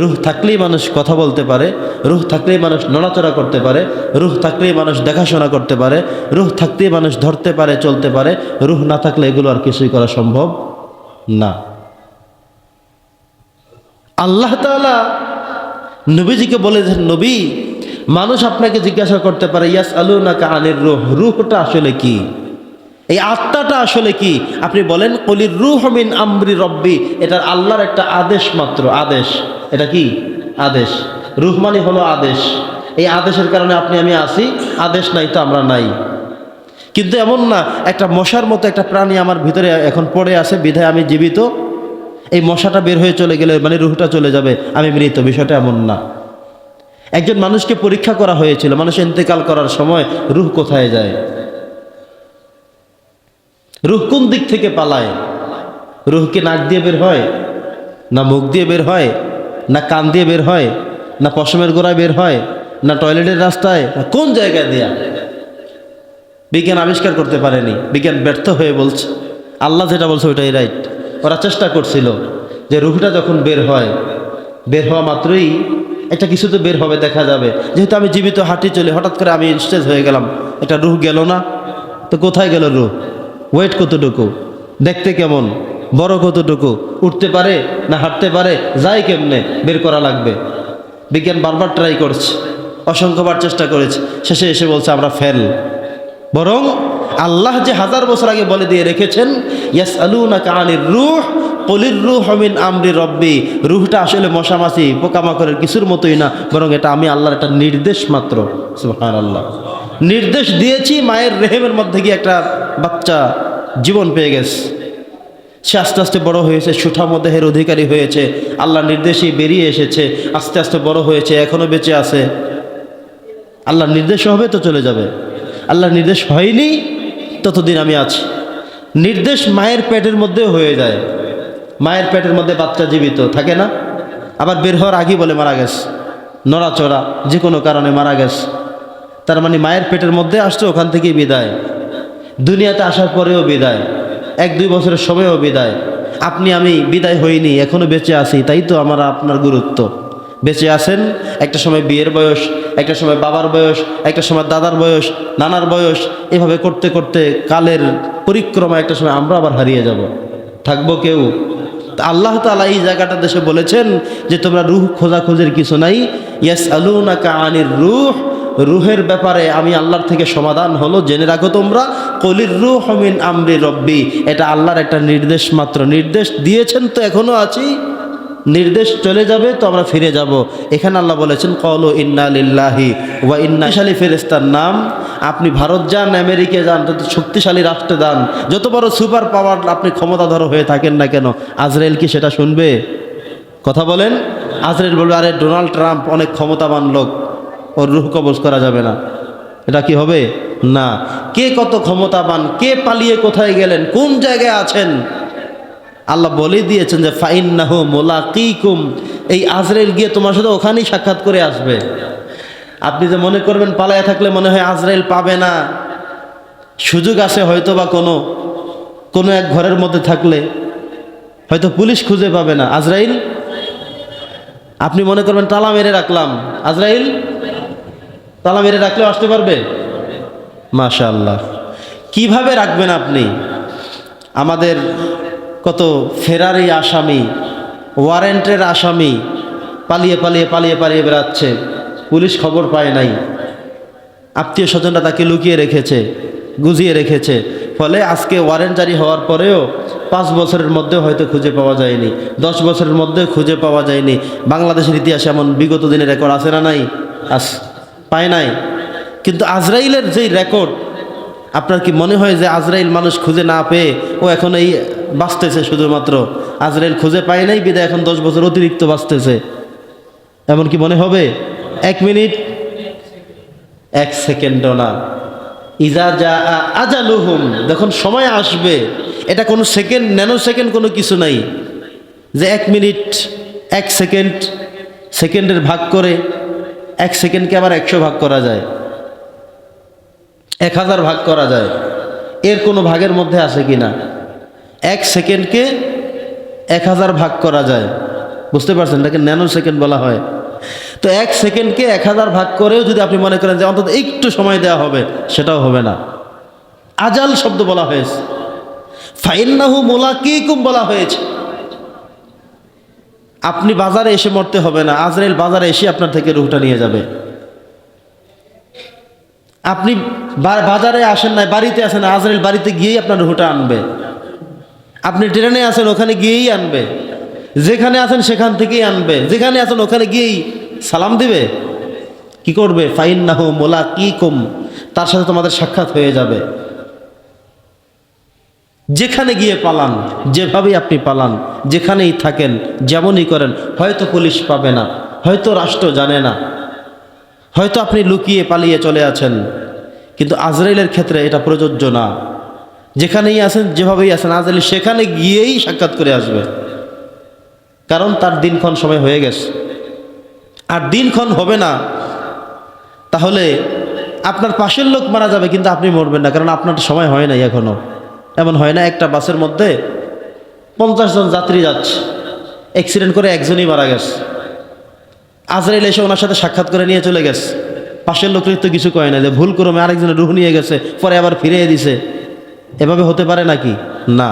রূহ থাকলেই মানুষ কথা বলতে পারে, রূহ থাকলেই মানুষ নড়াচড়া করতে পারে, রূহ থাকলেই মানুষ দেখাশোনা করতে পারে, রূহ থাকলেই মানুষ ধরতে পারে, চলতে পারে। রূহ না থাকলে এগুলো আর কিছুই করা সম্ভব না। আল্লাহ তাআলা নবীজিকে বলেছেন, নবী, মানুষ আপনাকে জিজ্ঞাসা করতে পারে ইয়াসআলুনাকা আনির রূহ, রূহটা আসলে কি, এই আত্মাটা আসলে কি? আপনি বলেন কুলির রূহ মিন আমরি রব্বি, এটার আল্লাহর একটা আদেশ মাত্র। আদেশ, এটা কি আদেশ? রূহ মানে হলো আদেশ। এই আদেশের কারণে আপনি আমি আসি, আদেশ নাই তো আমরা নাই। কিন্তু এমন না একটা মশার মতো একটা প্রাণী আমার ভিতরে এখন পড়ে আছে বিধায় আমি জীবিত, এই মশাটা বের হয়ে চলে গেলে মানে রূহটা চলে যাবে, আমি মৃত। বিষয়টা এমন না। একজন মানুষকে পরীক্ষা করা হয়েছিল, মানুষ ইন্তেকাল করার সময় রূহ কোথায় যায়, রূহ কোন দিক থেকে পালায়? রূহ কি নাক দিয়ে বের হয়, না মুখ দিয়ে বের হয়, না কান দিয়ে বের হয়, না পশমের গোড়ায় বের হয়, না টয়লেটের রাস্তায়, না কোন জায়গায় দেয়া? বিজ্ঞান আবিষ্কার করতে পারেনি, বিজ্ঞান ব্যর্থ হয়ে বলছে। আল্লাহ যেটা বলছে ওইটাই রাইট। ওরা চেষ্টা করছিল যে রূহটা যখন বের হয়, বের হওয়া মাত্রই একটা কিছু তো বের হবে, দেখা যাবে। যেহেতু আমি জীবিত হাঁটি চলে, হঠাৎ করে আমি ইনস্টেজ হয়ে গেলাম, এটা রূহ গেল না? তো কোথায় গেল রূহ? ওয়েট কতটুকু, দেখতে কেমন, বড় কতটুকু, উঠতে পারে না হাঁটতে পারে, যাই কেমনে, বের করা লাগবে। বিজ্ঞান বারবার ট্রাই করছে, অসংখ্যবার চেষ্টা করেছে, শেষে এসে বলছে আমরা ফেল। বরং আল্লাহ যে 1000 বছর আগে বলে দিয়ে রেখেছেন ইয়াসআলুনাকা আনির রূহ কুলির রূহু মিন আমরি রব্বি, রূহটা আসলে মশামাছি পোকামাকড়ের কিছুর মতোই না, বরং এটা আমি আল্লাহর একটা নির্দেশ মাত্র। সুবহানাল্লাহ। নির্দেশ দিয়েছি, মায়ের রেহেমের মধ্যে গিয়ে একটা বাচ্চা জীবন পেয়ে গেছে, সে আস্তে আস্তে বড় হয়েছে, সুঠাম দেহের অধিকারী হয়েছে, আল্লাহর নির্দেশেই বেরিয়ে এসেছে, আস্তে আস্তে বড় হয়েছে, এখনো বেঁচে আছে। আল্লাহর নির্দেশ হবে তো চলে যাবে, আল্লাহর নির্দেশ হয়নি ততদিন আমি আছি। নির্দেশ মায়ের পেটের মধ্যেও হয়ে যায়, মায়ের পেটের মধ্যে বাচ্চা জীবিত থাকে না, আবার বের হওয়ার আগেই বলে মারা গেছে, নড়াচড়া যে কোনো কারণে মারা গেছে। তার মানে মায়ের পেটের মধ্যে আসছে, ওখান থেকেই বিদায়। দুনিয়াতে আসার পরেও বিদায়, 1-2 বছরের সময়ও বিদায়। আপনি আমি বিদায় হইনি, এখনও বেঁচে আছি, তাই তো আমার আপনার গুরুত্ব। বেঁচে আছেন, একটা সময় বিয়ের বয়স, একটা সময় বাবার বয়স, একটা সময় দাদার বয়স, নানার বয়স, এভাবে করতে করতে কালের পরিক্রমা একটা সময় আমরা আবার হারিয়ে যাব, থাকবো কেউ? আল্লাহ তাআলা এই জায়গাটা দেশে বলেছেন যে তোমরা রূহ খোঁজাখোঁজির কিছু নাই। ইয়াসআলুনাকা আনির রূহ, রূহের ব্যাপারে আমি আল্লাহর থেকে সমাধান হলো, জেনে রাখো তোমরা। কুলির রূহু মিন আমরি রব্বি, এটা আল্লাহর একটা নির্দেশ মাত্র। নির্দেশ দিয়েছেন তো এখনো আছি, নির্দেশ চলে যাবে তো আমরা ফিরে যাব। এখানে আল্লাহ বলেছেন ক্বালু ইন্না লিল্লাহি ওয়া ইন্না ইলাইহি রাজিউন। ফেরেশতার নাম, আপনি ভারত যান, আমেরিকা যান, যত শক্তিশালী রাষ্ট্রে যান, যত বড় সুপার পাওয়ার আপনি ক্ষমতাধর হয়ে থাকেন না কেন, আজরাইল কি সেটা শুনবে? কথা বলেন। আজরাইল বলবে আরে ডোনাল্ড ট্রাম্প অনেক ক্ষমতাবান লোক, ওর রূহ কবজ করা যাবে না। এটা কি হবে? না। কে কত ক্ষমতাবান, কে পালিয়ে কোথায় গেলেন, কোন জায়গায় আছেন, আল্লাহ বলে দিয়েছেন যে ফাইন্নাহু মুলাকিকুম, এই আজরাইল গিয়ে তোমার সাথে ওখানেই সাক্ষাৎ করে আসবে। আপনি যে মনে করবেন পালায়া থাকলে মনে হয় আজরাইল পাবে না, সুযোগ আছে হয়তো বা কোনো এক ঘরের মধ্যে থাকলে হয়তো পুলিশ খুঁজে পাবে না আজরাইল। আপনি মনে করবেন তালা মেরে রাখলাম, আজরাইল তালা মেরে রাখলেও আসতে পারবে? মাশাআল্লাহ। কিভাবে রাখবেন আপনি? আমাদের কত ফেরারি আসামি, ওয়ারেন্টের আসামি পালিয়ে পালিয়ে পালিয়ে পালিয়ে বেড়াচ্ছে, পুলিশ খবর পায় নাই, আত্মীয় স্বজনরা তাকে লুকিয়ে রেখেছে, গুজিয়ে রেখেছে। ফলে আজকে ওয়ারেন্ট জারি হওয়ার পরেও 5 বছরের মধ্যে হয়তো খুঁজে পাওয়া যায়নি, 10 বছরের মধ্যে খুঁজে পাওয়া যায়নি। বাংলাদেশের ইতিহাসে এমন বিগত দিনের রেকর্ড আছে না নাই? পায় নাই। কিন্তু আজরাইলের যেই রেকর্ড, আপনার কি মনে হয় যে আজরাইল মানুষ খুঁজে না পেয়ে ও এখন এই বাঁচতেছে? শুধুমাত্র আজরাইল খুঁজে পায় নাই বিদায় এখন 10 বছর অতিরিক্ত বাঁচতেছে। এমন কি মনে হবে? 1 মিনিট 1 সেকেন্ডও না। ইজা যা আজালুহুম, যখন সময় আসবে, এটা কোনো সেকেন্ড, ন্যানো সেকেন্ড কোনো কিছু নাই যে 1 মিনিট 1 সেকেন্ড, সেকেন্ডের ভাগ করে 1 সেকেন্ডকে আবার 100 ভাগ করা যায়, 1000 ভাগ করা যায়, এর কোনো ভাগের মধ্যে আছে কি না? 1 সেকেন্ডকে 1000 ভাগ করা যায়, বুঝতে পারছেন? এটাকে ন্যানো সেকেন্ড বলা হয়। তো 1 সেকেন্ডকে 1000 ভাগ করেও যদি আপনি মনে করেন যে অন্তত একটু সময় দেওয়া হবে, সেটাও হবে না। আজাল শব্দ বলা হয়েছে, ফাইন্নাহু মুলাকিকুম বলা হয়েছে। আপনি বাজারে এসে মরতে হবে না, আজরাইল বাজারে এসে আপনার থেকে রূহটা নিয়ে যাবে। আপনি বাজারে আসেন না, বাড়িতে আসেন, আজরাইল বাড়িতে গিয়েই আপনার রূহটা আনবে। আপনি ট্রেনে আছেন, ওখানে গিয়েই আনবে। যেখানে আছেন সেখান থেকেই আনবে, যেখানে আছেন ওখানে গিয়েই সালাম দিবে। কি করবে? ফাইন্নাহু মুলাকিকুম, তার সাথে তোমাদের সাক্ষাৎ হয়ে যাবে। যেখানে গিয়ে পালান, যেভাবেই আপনি পালান, যেখানেই থাকেন, যেমনই করেন, হয়তো পুলিশ পাবে না, হয়তো রাষ্ট্র জানে না, হয়তো আপনি লুকিয়ে পালিয়ে চলে আছেন, কিন্তু আজরাইলের ক্ষেত্রে এটা প্রযোজ্য না। যেখানেই আছেন, যেভাবেই আছেন, আজরাইল সেখানে গিয়েই সাক্ষাৎ করে আসবে, কারণ তার দিনক্ষণ সময় হয়ে গেছে। আর দিনক্ষণ হবে না, তাহলে আপনার পাশের লোক মারা যাবে কিন্তু আপনি মরবেন না, কারণ আপনার সময় হয় নাই এখনো। এমন হয় না একটা বাসের মধ্যে 50 জন যাত্রী যাচ্ছে, অ্যাক্সিডেন্ট করে একজনই মারা গেছে, আজরাইল এসে ওনার সাথে সাক্ষাৎ করে নিয়ে চলে গেছে, পাশের লোকের তো কিছু কয় না, যে ভুল ক্রমে আরেকজনের রুহ নিয়ে গেছে, পরে আবার ফিরিয়ে দিছে। এভাবে হতে পারে নাকি? না,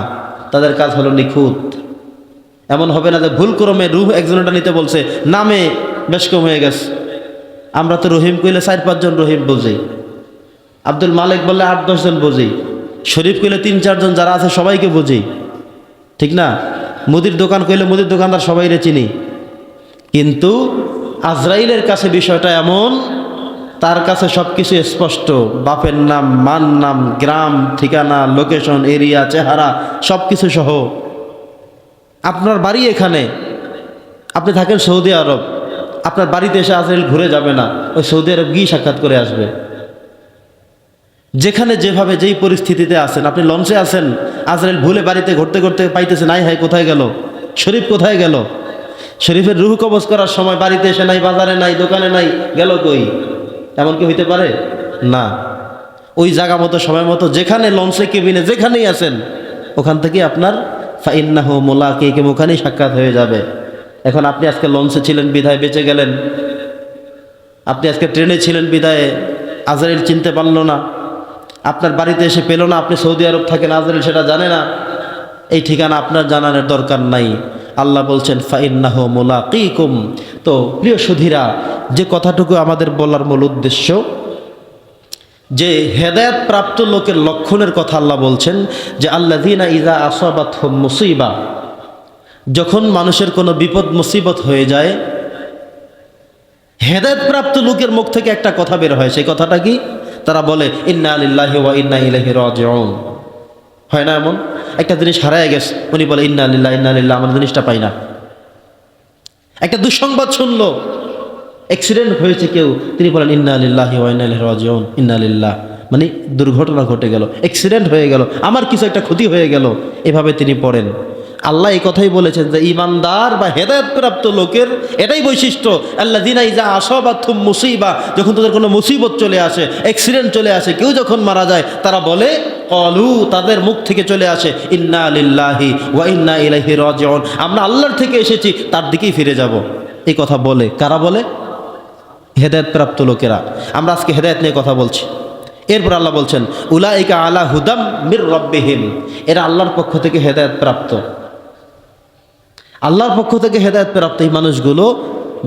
তাদের কাজ হলো নিখুঁত। এমন হবে না যে ভুল ক্রমে রুহ একজনটা নিতে বলছে, নামে বেশ কম হয়ে গেছে। আমরা তো রহিম কইলে 4-5 জন রহিম বুঝি, আব্দুল মালিক বললে 8-10 জন বুঝি, শরীফ কইলে 3-4 জন যারা আছে সবাইকে বুঝি, ঠিক না? মুদির দোকান কইলে মুদির দোকানদার সবাইরে চিনি। কিন্তু আজরাইলের কাছে বিষয়টা এমন, তার কাছে সব কিছু স্পষ্ট, বাপের নাম, মান নাম, গ্রাম, ঠিকানা, লোকেশন, এরিয়া, চেহারা, সব কিছু সহ। আপনার বাড়ি এখানে, আপনি থাকেন সৌদি আরব, আপনার বাড়িতে এসে আজরাইল ঘুরে যাবে না, ওই সৌদি আরব গিয়ে সাক্ষাৎ করে আসবে। যেখানে যেভাবে যেই পরিস্থিতিতে আছেন, আপনি লঞ্চে আছেন, আজরাইল ভুলে বাড়িতে ঘুরতে ঘুরতে পাইতেছে, নাই হাই কোথায় গেল, শরীফ কোথায় গেল? শরীফের রুহ কবজ করার সময় বাড়িতে এসে নাই, বাজারে নাই, দোকানে নাই, গেল কই? এমন কি হইতে পারে? না। ওই জায়গা মতো, সময় মতো, যেখানে লঞ্চে, কেবিনে, যেখানেই আছেন, ওখান থেকে আপনার ফাইন্নাহু মুলাকিকুম, ওখানেই সাক্ষাৎ হয়ে যাবে। এখন আপনি আজকে লঞ্চে ছিলেন বিধায় বেঁচে গেলেন, আপনি আজকে ট্রেনে ছিলেন বিধায় আজরাইল চিনতে পারল না, আপনার বাড়িতে এসে পেল না, আপনি সৌদি আরব থাকেন, আজরাইল সেটা জানে না। এই ঠিকানা আপনার জানানোর দরকার নাই। আল্লাহ বলছেন ফাইন্নাহু মুলাকিকুম। তো প্রিয় সুধীরা, যে কথাটুকু আমাদের বলার মূল উদ্দেশ্য, যে হেদায়েত প্রাপ্ত লোকের লক্ষণের কথা আল্লাহ বলছেন, যে আল্লাযীনা ইযা আসাবাতহুম মুসিবা, যখন মানুষের কোনো বিপদ মুসিবত হয়ে যায়, হেদায়েত প্রাপ্ত লোকের মুখ থেকে একটা কথা বের হয়। সেই কথাটা কি? তারা বলে ইন্না লিল্লাহি ওয়া ইন্না ইলাইহি রাজিউন। হয় না এমন? একটা জিনিস হারায় গেছে, উনি বলে ইন্না লিল্লাহি ইন্না লিল্লাহ, আমরা জিনিসটা পাই না। একটা দুঃসংবাদ শুনলো, অ্যাক্সিডেন্ট হয়েছে কেউ, তিনি বলেন ইন্না লিল্লাহি ওয়া ইন্না ইলাইহি রাজিউন, ইন্না লিল্লাহ, মানে দুর্ঘটনা ঘটে গেল, অ্যাক্সিডেন্ট হয়ে গেল, আমার কিছু একটা ক্ষতি হয়ে গেল, এভাবে তিনি পড়েন। আল্লাহ এই কথাই বলেছেন যে ইমানদার বা হেদায়েত প্রাপ্ত লোকের এটাই বৈশিষ্ট্য, আল্লাযীনা ইযা আসাবাতহুম মুসিবা, যখন তাদের কোনো মুসিবত চলে আসে, অ্যাক্সিডেন্ট চলে আসে, কেউ যখন মারা যায়, তারা বলে ক্বালু, তাদের মুখ থেকে চলে আসে ইন্না লিল্লাহি ওয়া ইন্না ইলাইহি রাজিউন, আমরা আল্লাহর থেকে এসেছি, তার দিকেই ফিরে যাব। এই কথা বলে কারা? বলে হেদায়েত প্রাপ্ত লোকেরা। আমরা আজকে হেদায়েত নিয়ে কথা বলছি। এরপর আল্লাহ বলছেন উলাইকা আলা হুদাম মির রাব্বিহিম, এরা আল্লাহর পক্ষ থেকে হেদায়েত প্রাপ্ত। আল্লাহর পক্ষ থেকে হেদায়েত প্রাপ্ত এই মানুষগুলো,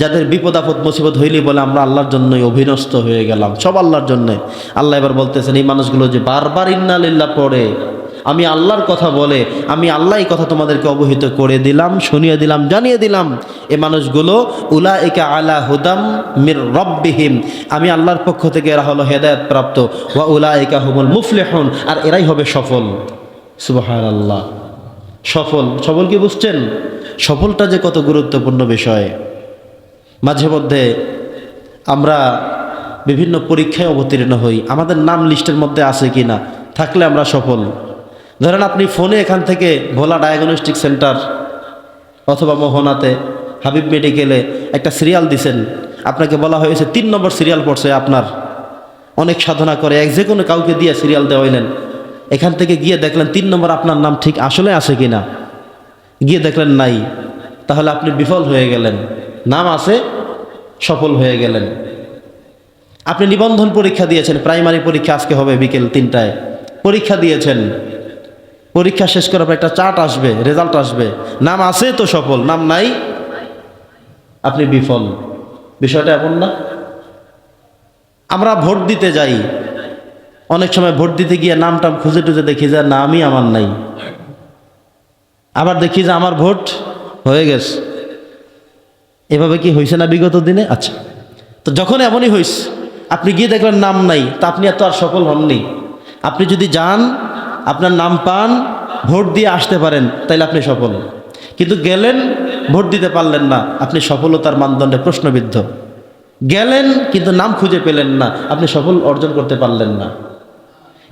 যাদের বিপদ আপদ মুসিবত হইলেই বলে আমরা আল্লাহর জন্যই অভিনষ্ট হয়ে গেলাম, সব আল্লাহর জন্যে। আল্লাহ এবার বলতেছেন এই মানুষগুলো যে বারবার ইন্না লিল্লাহ পড়ে, আমি আল্লাহর কথা বলে, আমি আল্লাহ এই কথা তোমাদেরকে অবহিত করে দিলাম, শুনিয়ে দিলাম, জানিয়ে দিলাম, এ মানুষগুলো উলাইকা আলা হুদাম মির রাব্বিহিম, আমি আল্লাহর পক্ষ থেকে এরা হলো হেদায়েত প্রাপ্ত, ওয়া উলাইকা হুমুল মুফলিহুন, আর এরাই হবে সফল। সুবহানাল্লাহ। সফল, সফল কি বুঝছেন? সফলটা যে কত গুরুত্বপূর্ণ বিষয়। মাঝে মধ্যে আমরা বিভিন্ন পরীক্ষায় অবতীর্ণ হই, আমাদের নাম লিস্টের মধ্যে আছে কি না, থাকলে আমরা সফল। ধরেন আপনি ফোনে এখান থেকে ভোলা ডায়াগনস্টিক সেন্টার অথবা মোহনাতে হাবিব মেডিকেলে একটা সিরিয়াল দিছেন, আপনাকে বলা হয়েছে 3 নম্বর সিরিয়াল পড়ছে আপনার, অনেক সাধনা করে যে কোনো কাউকে দিয়ে সিরিয়াল দেওয়াইলেন, এখান থেকে গিয়ে দেখলেন 3 নম্বর আপনার নাম ঠিক আসলে আছে কি না, গিয়ে দেখলেন নাই, তাহলে আপনি বিফল হয়ে গেলেন। নাম আছে, সফল হয়ে গেলেন। আপনি নিবন্ধন পরীক্ষা দিয়েছেন, প্রাইমারি পরীক্ষা আজকে হবে বিকেল 3টায়, পরীক্ষা দিয়েছেন, পরীক্ষা শেষ করার পর একটা চার্ট আসবে, রেজাল্ট আসবে, নাম আছে তো সফল, নাম নাই আপনি বিফল। বিষয়টা এমন না? আমরা ভোট দিতে যাই, অনেক সময় ভোট দিতে গিয়ে নামটাম খুঁজে টুজে দেখি যে নামই আমার নাই, আবার দেখি যে আমার ভোট হয়ে গেছে। এভাবে কি হয়েছে না বিগত দিনে? আচ্ছা, তো যখন এমনই হয়েছে, আপনি গিয়ে দেখলেন নাম নাই, তা আপনি এত আর সফল হননি। আপনি যদি যান, আপনার নাম পান, ভোট দিয়ে আসতে পারেন, তাইলে আপনি সফল। কিন্তু গেলেন, ভোট দিতে পারলেন না, আপনি সফলতার মানদণ্ডে প্রশ্নবিদ্ধ। গেলেন কিন্তু নাম খুঁজে পেলেন না, আপনি সফল অর্জন করতে পারলেন না।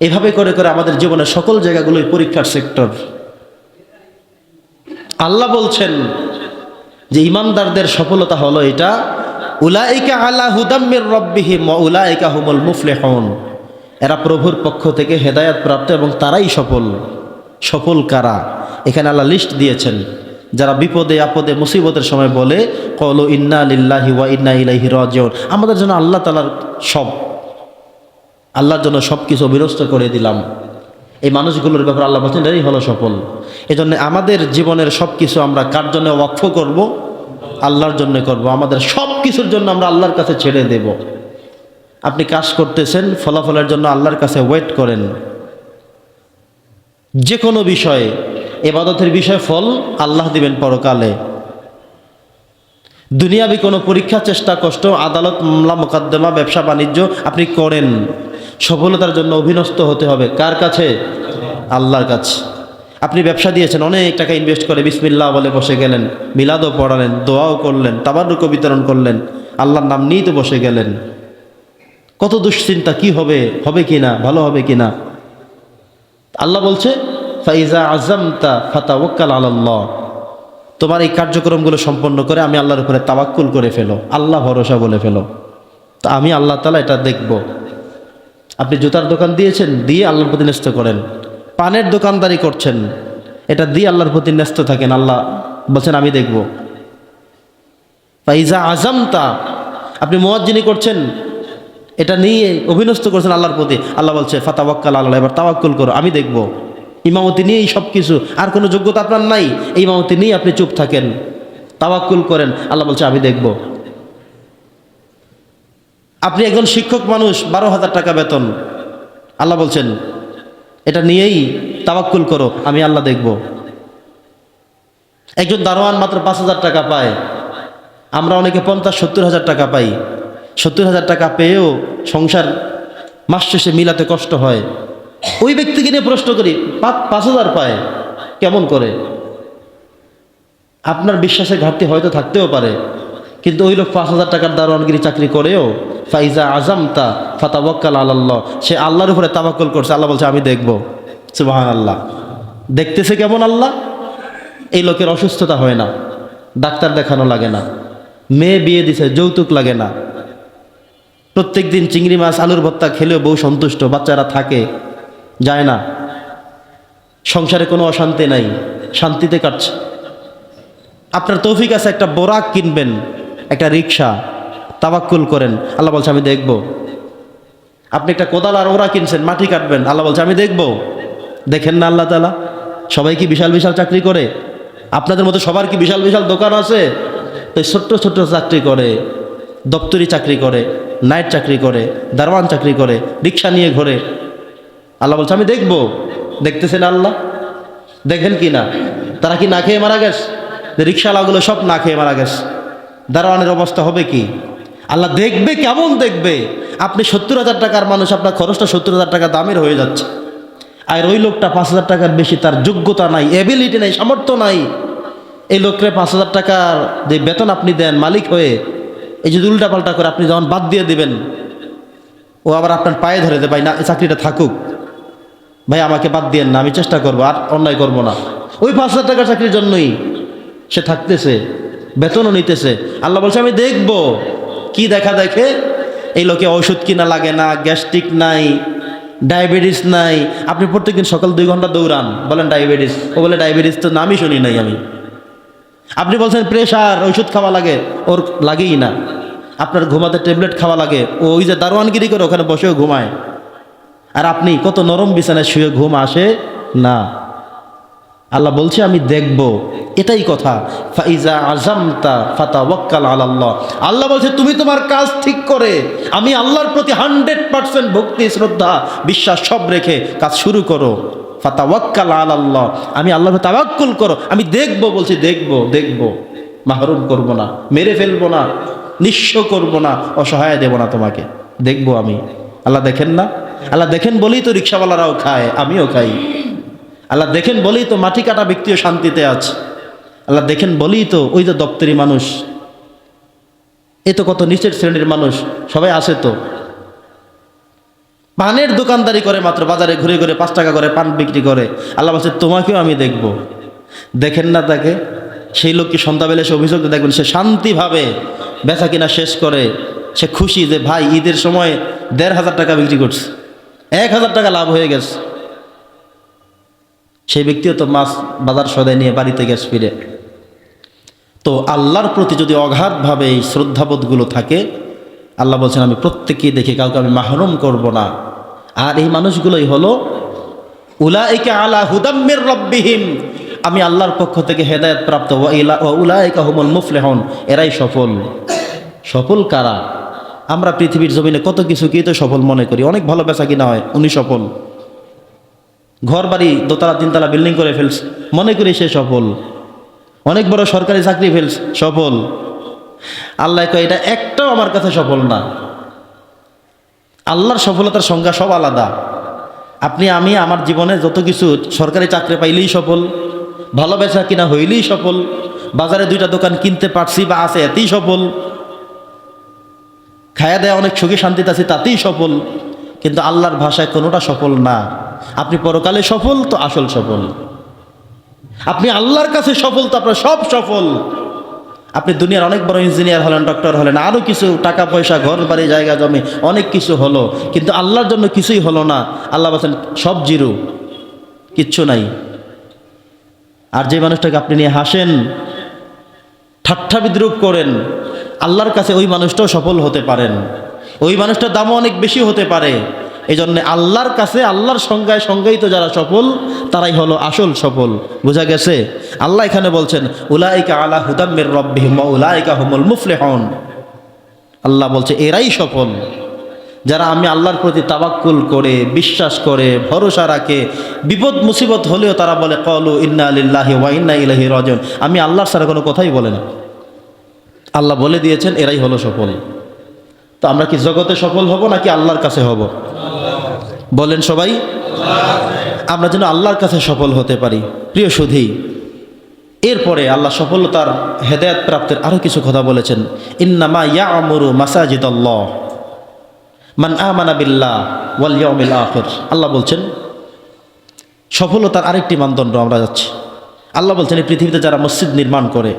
এভাবে করে করে আমাদের জীবনের সকল জায়গাগুলোই পরীক্ষার সেক্টর। আল্লাহ বলছেন যে ইমানদারদের সফলতা হলো এটা, উলাইকা আলা হুদাম মির রাব্বিহিম ওয়া উলাইকা হুমুল মুফলিহুন, এরা প্রভুর পক্ষ থেকে হেদায়েত প্রাপ্ত এবং তারাই সফল। সফল কারা? এখানে আল্লাহ লিস্ট দিয়েছেন, যারা বিপদে আপদে মুসিবতের সময় বলে ক্বালু ইন্না লিল্লাহি ওয়া ইন্না ইলাইহি রাজিউন, আমাদের জন্য আল্লাহ তাআলার সব, আল্লাহর জন্য সব কিছু বিনষ্ট করে দিলাম। এই মানুষগুলোর ব্যাপারে আল্লাহ বলছেন এরাই হলো সফল। এজন্য আমাদের জীবনের সব কিছু আমরা কার জন্য ওয়াকফ করব? আল্লাহর জন্য করব। আমাদের সব কিছুর জন্য আমরা আল্লাহর কাছে ছেড়ে দেব। আপনি কাজ করতেছেন, ফলাফলের জন্য আল্লাহর কাছে ওয়েট করেন। যে কোনো বিষয়ে, ইবাদতের বিষয়ে ফল আল্লাহ দিবেন পরকালে। দুনিয়াবি কোনো পরীক্ষা, চেষ্টা, কষ্ট, আদালত, মামলা, মোকদ্দমা, ব্যবসা বাণিজ্য আপনি করেন, সফলতার জন্য অভিনষ্ট হতে হবে কার কাছে? আল্লাহর কাছে। আপনি ব্যবসা দিয়েছেন, অনেক টাকা ইনভেস্ট করে বিসমিল্লাহ বলে বসে গেলেন, মিলাদও পড়ালেন, দোয়াও করলেন, তাবাররুকও বিতরণ করলেন, আল্লাহর নাম নিয়েই তো বসে গেলেন। কত দুশ্চিন্তা, কি হবে, হবে কি না, ভালো হবে কি না। আল্লাহ বলছে ফাইজা আযামতা ফাতাওয়াক্কাল আলাল্লাহ, তোমার এই কার্যক্রমগুলো সম্পন্ন করে আমি আল্লাহর উপরে তাওয়াক্কুল করে ফেলো, আল্লাহ ভরসা বলে ফেলো, তো আমি আল্লাহ তাআলা এটা দেখব। আপনি জুতার দোকান দিয়েছেন, দিয়ে আল্লাহর প্রতি ন্যস্ত করেন। পানের দোকানদারি করছেন, এটা দিয়ে আল্লাহর প্রতি ন্যস্ত থাকেন, আল্লাহ বলছেন আমি দেখব। ফাইজা আযামতা, আপনি মুয়াজ্জিনি করছেন, এটা নিয়ে অভিনষ্ট করছেন আল্লাহর প্রতি, আল্লাহ বলছে ফাতাওয়াক্কাল আলাল্লাহ, এবার তাওয়াক্কুল করো, আমি দেখব। ইমামতি নিয়েই সব কিছু, আর কোনো যোগ্যতা আপনার নাই, এই ইমামতি নিয়ে আপনি চুপ থাকেন, তাওয়াক্কুল করেন, আল্লাহ বলছে আমি দেখব। আপনি একজন শিক্ষক মানুষ, 12,000 টাকা বেতন, আল্লাহ বলছেন এটা নিয়েই তাওয়াক্কুল করো, আমি আল্লাহ দেখব। একজন দারোয়ান মাত্র 5,000 টাকা পায়, আমরা অনেকে 50-70,000 টাকা পাই। 70,000 টাকা পেয়েও সংসার মাস শেষে মিলাতে কষ্ট হয়। ওই ব্যক্তিকে নিয়ে প্রশ্ন করি, 5,000 পায় কেমন করে? আপনার বিশ্বাসের ঘাটতি হয়তো থাকতেও পারে, কিন্তু ওই লোক 5,000 টাকার দারোয়ানগিরি চাকরি করেও ফাইজা আযামতা ফাতাওয়াক্কাল আলাল্লাহ, সে আল্লাহর উপরে তাওয়াক্কুল করছে, আল্লাহ বলছে আমি দেখব। সুবহানাল্লাহ। দেখতেছে কেমন আল্লাহ? এই লোকের অসুস্থতা হয় না, ডাক্তার দেখানো লাগে না, মেয়ে বিয়ে দিছে, যৌতুক লাগে না, প্রত্যেক দিন চিংড়ি মাছ আলুর ভর্তা খেলেও বউ সন্তুষ্ট, বাচ্চারা থাকে, যায় না, সংসারে কোনো অশান্তি নাই, শান্তিতে কাটছে। আপনার তৌফিক আছে, একটা বোরাক কিনবেন, একটা রিক্সা, তাওয়াক্কুল করেন, আল্লাহ বলছে আমি দেখব। আপনি একটা কোদাল আর ওরা কিনছেন, মাটি কাটবেন, আল্লাহ বলছে আমি দেখব। দেখেন না আল্লাহ তাআলা? সবাই কি বিশাল বিশাল চাকরি করে? আপনাদের মতো সবার কি বিশাল বিশাল দোকান আছে? তো ছোট্ট ছোট্ট চাকরি করে, দপ্তরি চাকরি করে, নাইট চাকরি করে, দারওয়ান চাকরি করে, রিক্সা নিয়ে ঘোরে, আল্লাহ বলছে আমি দেখব। দেখতেছেন আল্লাহ? দেখেন কি না? তারা কি না খেয়ে মারা গেছে? রিক্সাওয়ালাগুলো সব না খেয়ে মারা গেছে। দারওয়ানের অবস্থা হবে কি? আল্লাহ দেখবে, কেমন দেখবে? আপনি 70,000 টাকার মানুষ, আপনার খরচটা 70,000 টাকা দামের হয়ে যাচ্ছে, আর ওই লোকটা 5,000 টাকার বেশি, তার যোগ্যতা নাই, এবিলিটি নাই, সামর্থ্য নাই। এই লোককে 5,000 টাকার যে বেতন আপনি দেন মালিক হয়ে, এই যে উল্টাপাল্টা করে আপনি যখন বাদ দিয়ে দিবেন, ও আবার আপনার পায়ে ধরে দেয়, ভাই না এই চাকরিটা থাকুক, ভাই আমাকে বাদ দিয়েন না, আমি চেষ্টা করবো আর অন্যায় করবো না। ওই 5,000 টাকার চাকরির জন্যই সে থাকতেছে, বেতনও নিতেছে। আল্লাহ বলছে আমি দেখব কি দেখা দেখে, এই লোকে ওষুধ কিনা লাগে না, গ্যাস্ট্রিক নাই, ডায়াবেটিস নাই। আপনি প্রত্যেকদিন সকাল 2 ঘন্টা দৌড়ান, বলেন ডায়াবেটিস, ও বলে ডায়াবেটিস তো নামই শুনি নাই আমি। আপনি বলছেন প্রেশার, ওষুধ খাওয়া লাগে, ওর লাগেই না। আপনার ঘুমাতে ট্যাবলেট খাওয়া লাগে, ও ওই যে দারোয়ানগিরি করে ওখানে বসেও ঘুমায়। আর আপনি কত নরম বিছানায় শুয়ে ঘুম আসে না। আল্লাহ বলছে আমি দেখব, এটাই কথা। ফাইজা আযামতা ফাতাওয়াক্কাল আলাল্লাহ। আল্লাহ বলছে তুমি তোমার কাজ ঠিক করে আমি আল্লাহর প্রতি 100% ভক্তি, শ্রদ্ধা, বিশ্বাস সব রেখে কাজ শুরু করো। ফাতাওয়াক্কাল আলাল্লাহ, আমি আল্লাহর প্রতি তাওয়াক্কুল করো। আমি দেখব, বলছি দেখব, মাহরুম করব না, মেরে ফেলবো না, নিঃস্ব করব না, অসহায় দেব না তোমাকে, দেখব আমি। আল্লাহ দেখেন না? আল্লাহ দেখেন বলেই তো রিক্সাওয়ালারাও খায়, আমিও খাই। আল্লাহ দেখেন বলেই তো মাটি কাটা ব্যক্তিও শান্তিতে আছে। আল্লাহ দেখেন বলেই তো ওই যে দপ্তরি মানুষ, এ তো কত নিচের শ্রেণীর মানুষ সবাই আসে তো। পানের দোকানদারি করে মাত্র, বাজারে ঘুরে ঘুরে 5 টাকা করে পান বিক্রি করে। আল্লাহ বলছে তোমাকেও আমি দেখব, দেখেন না তাকে? সেই লোক কি সন্ধ্যাবেলা এসে অভিযোগ দেখবেন, সে শান্তিভাবে বেচা কিনা শেষ করে, সে খুশি যে ভাই ঈদের সময় 1,500 টাকা বিক্রি করছে, 1,000 টাকা লাভ হয়ে গেছে। সেই ব্যক্তিও তো মাছ বাজার সদাই নিয়ে বাড়িতে গেছে ফিরে। তো আল্লাহর প্রতি যদি অগাধভাবে এই শ্রদ্ধাবোধগুলো থাকে, আল্লাহ বলছেন আমি প্রত্যেকেই দেখি, কাউকে আমি মাহরুম করব না। আর এই মানুষগুলোই হলো উলাইকা আলা হুদাম মির রাব্বিহিম, আমি আল্লাহর পক্ষ থেকে হেদায়েত প্রাপ্ত, ওয়া উলাইকা হুমুল মুফলিহুন, এরাই সফল। সফল কারা? আমরা পৃথিবীর জমিনে কত কিছুকেই তো সফল মনে করি, অনেক ভালো বেচা কিনা হয়, উনি সফল। ঘর বাড়ি 2তলা 3তলা বিল্ডিং করে ফেলছে, মনে করি সে সফল। অনেক বড় সরকারি চাকরি ফেলছে, সফল। আল্লাহ কয় এটা একটাও আমার কাছে সফল না। আল্লাহর সফলতার সংজ্ঞা সব আলাদা। আমি আমার জীবনে যত কিছু, সরকারি চাকরি পাইলেই সফল, ভালো বেচা কিনা হইলেই সফল, বাজারে 2টা দোকান কিনতে পারছি বা আছে এতেই সফল, খায়া দেয়া অনেক সুখী শান্তিতে আছি তাতেই সফল। কিন্তু আল্লাহর ভাষায় কোনোটা সফল না। আপনি পরকালে সফল তো আসল সফল, আপনি আল্লাহর কাছে সফল তো আপনার সব সফল। আপনি দুনিয়ার অনেক বড় ইঞ্জিনিয়ার হলেন, ডক্টর হলেন, আরও কিছু টাকা পয়সা, ঘর বাড়ি, জায়গা জমি অনেক কিছু হলো, কিন্তু আল্লাহর জন্য কিছুই হলো না। আল্লাহ বলছেন সব জিরো, কিচ্ছু নাই। আর যে মানুষটাকে আপনি নিয়ে হাসেন, ঠাট্টা বিদ্রুপ করেন, আল্লাহর কাছে ওই মানুষটাও সফল হতে পারেন, ওই মানুষটার দামও অনেক বেশি হতে পারে। এই জন্যে আল্লাহর কাছে, আল্লাহর সংজ্ঞায়িত যারা সফল তারাই হলো আসল সফল। বোঝা গেছে? আল্লাহ এখানে বলছেন উলাইকা আলা হুদাম মির রাব্বিহিম ওয়া উলাইকা হুমুল মুফলিহুন। আল্লাহ বলছে এরাই সফল, যারা আমি আল্লাহর প্রতি তাওয়াক্কুল করে, বিশ্বাস করে, ভরসা রাখে, বিপদ মুসিবত হলেও তারা বলে ক্বালু ইন্না লিল্লাহি ওয়া ইন্না ইলাইহি রাজিউন, আমি আল্লাহর ছাড়া কোনো কথাই বলে না। আল্লাহ বলে দিয়েছেন এরাই হলো সফল। তো আমরা কি জগতে সফল হব নাকি আল্লাহর কাছে হব? বলেন সবাই, আমরা যেন আল্লাহর কাছে সফল হতে পারি। প্রিয় সুধী, এরপরে আল্লাহ সফলতার হেদায়েত প্রাপ্তের আরও কিছু কথা বলেছেন। ইন্নামা ইয়া'মুরু মাসাজিদাল্লাহ মান আমানা বিল্লাহ ওয়াল ইয়াউমিল আখির। আল্লাহ বলছেন সফলতার আরেকটি মানদণ্ড আমরা যাচ্ছি। আল্লাহ বলছেন এই পৃথিবীতে যারা মসজিদ নির্মাণ করে,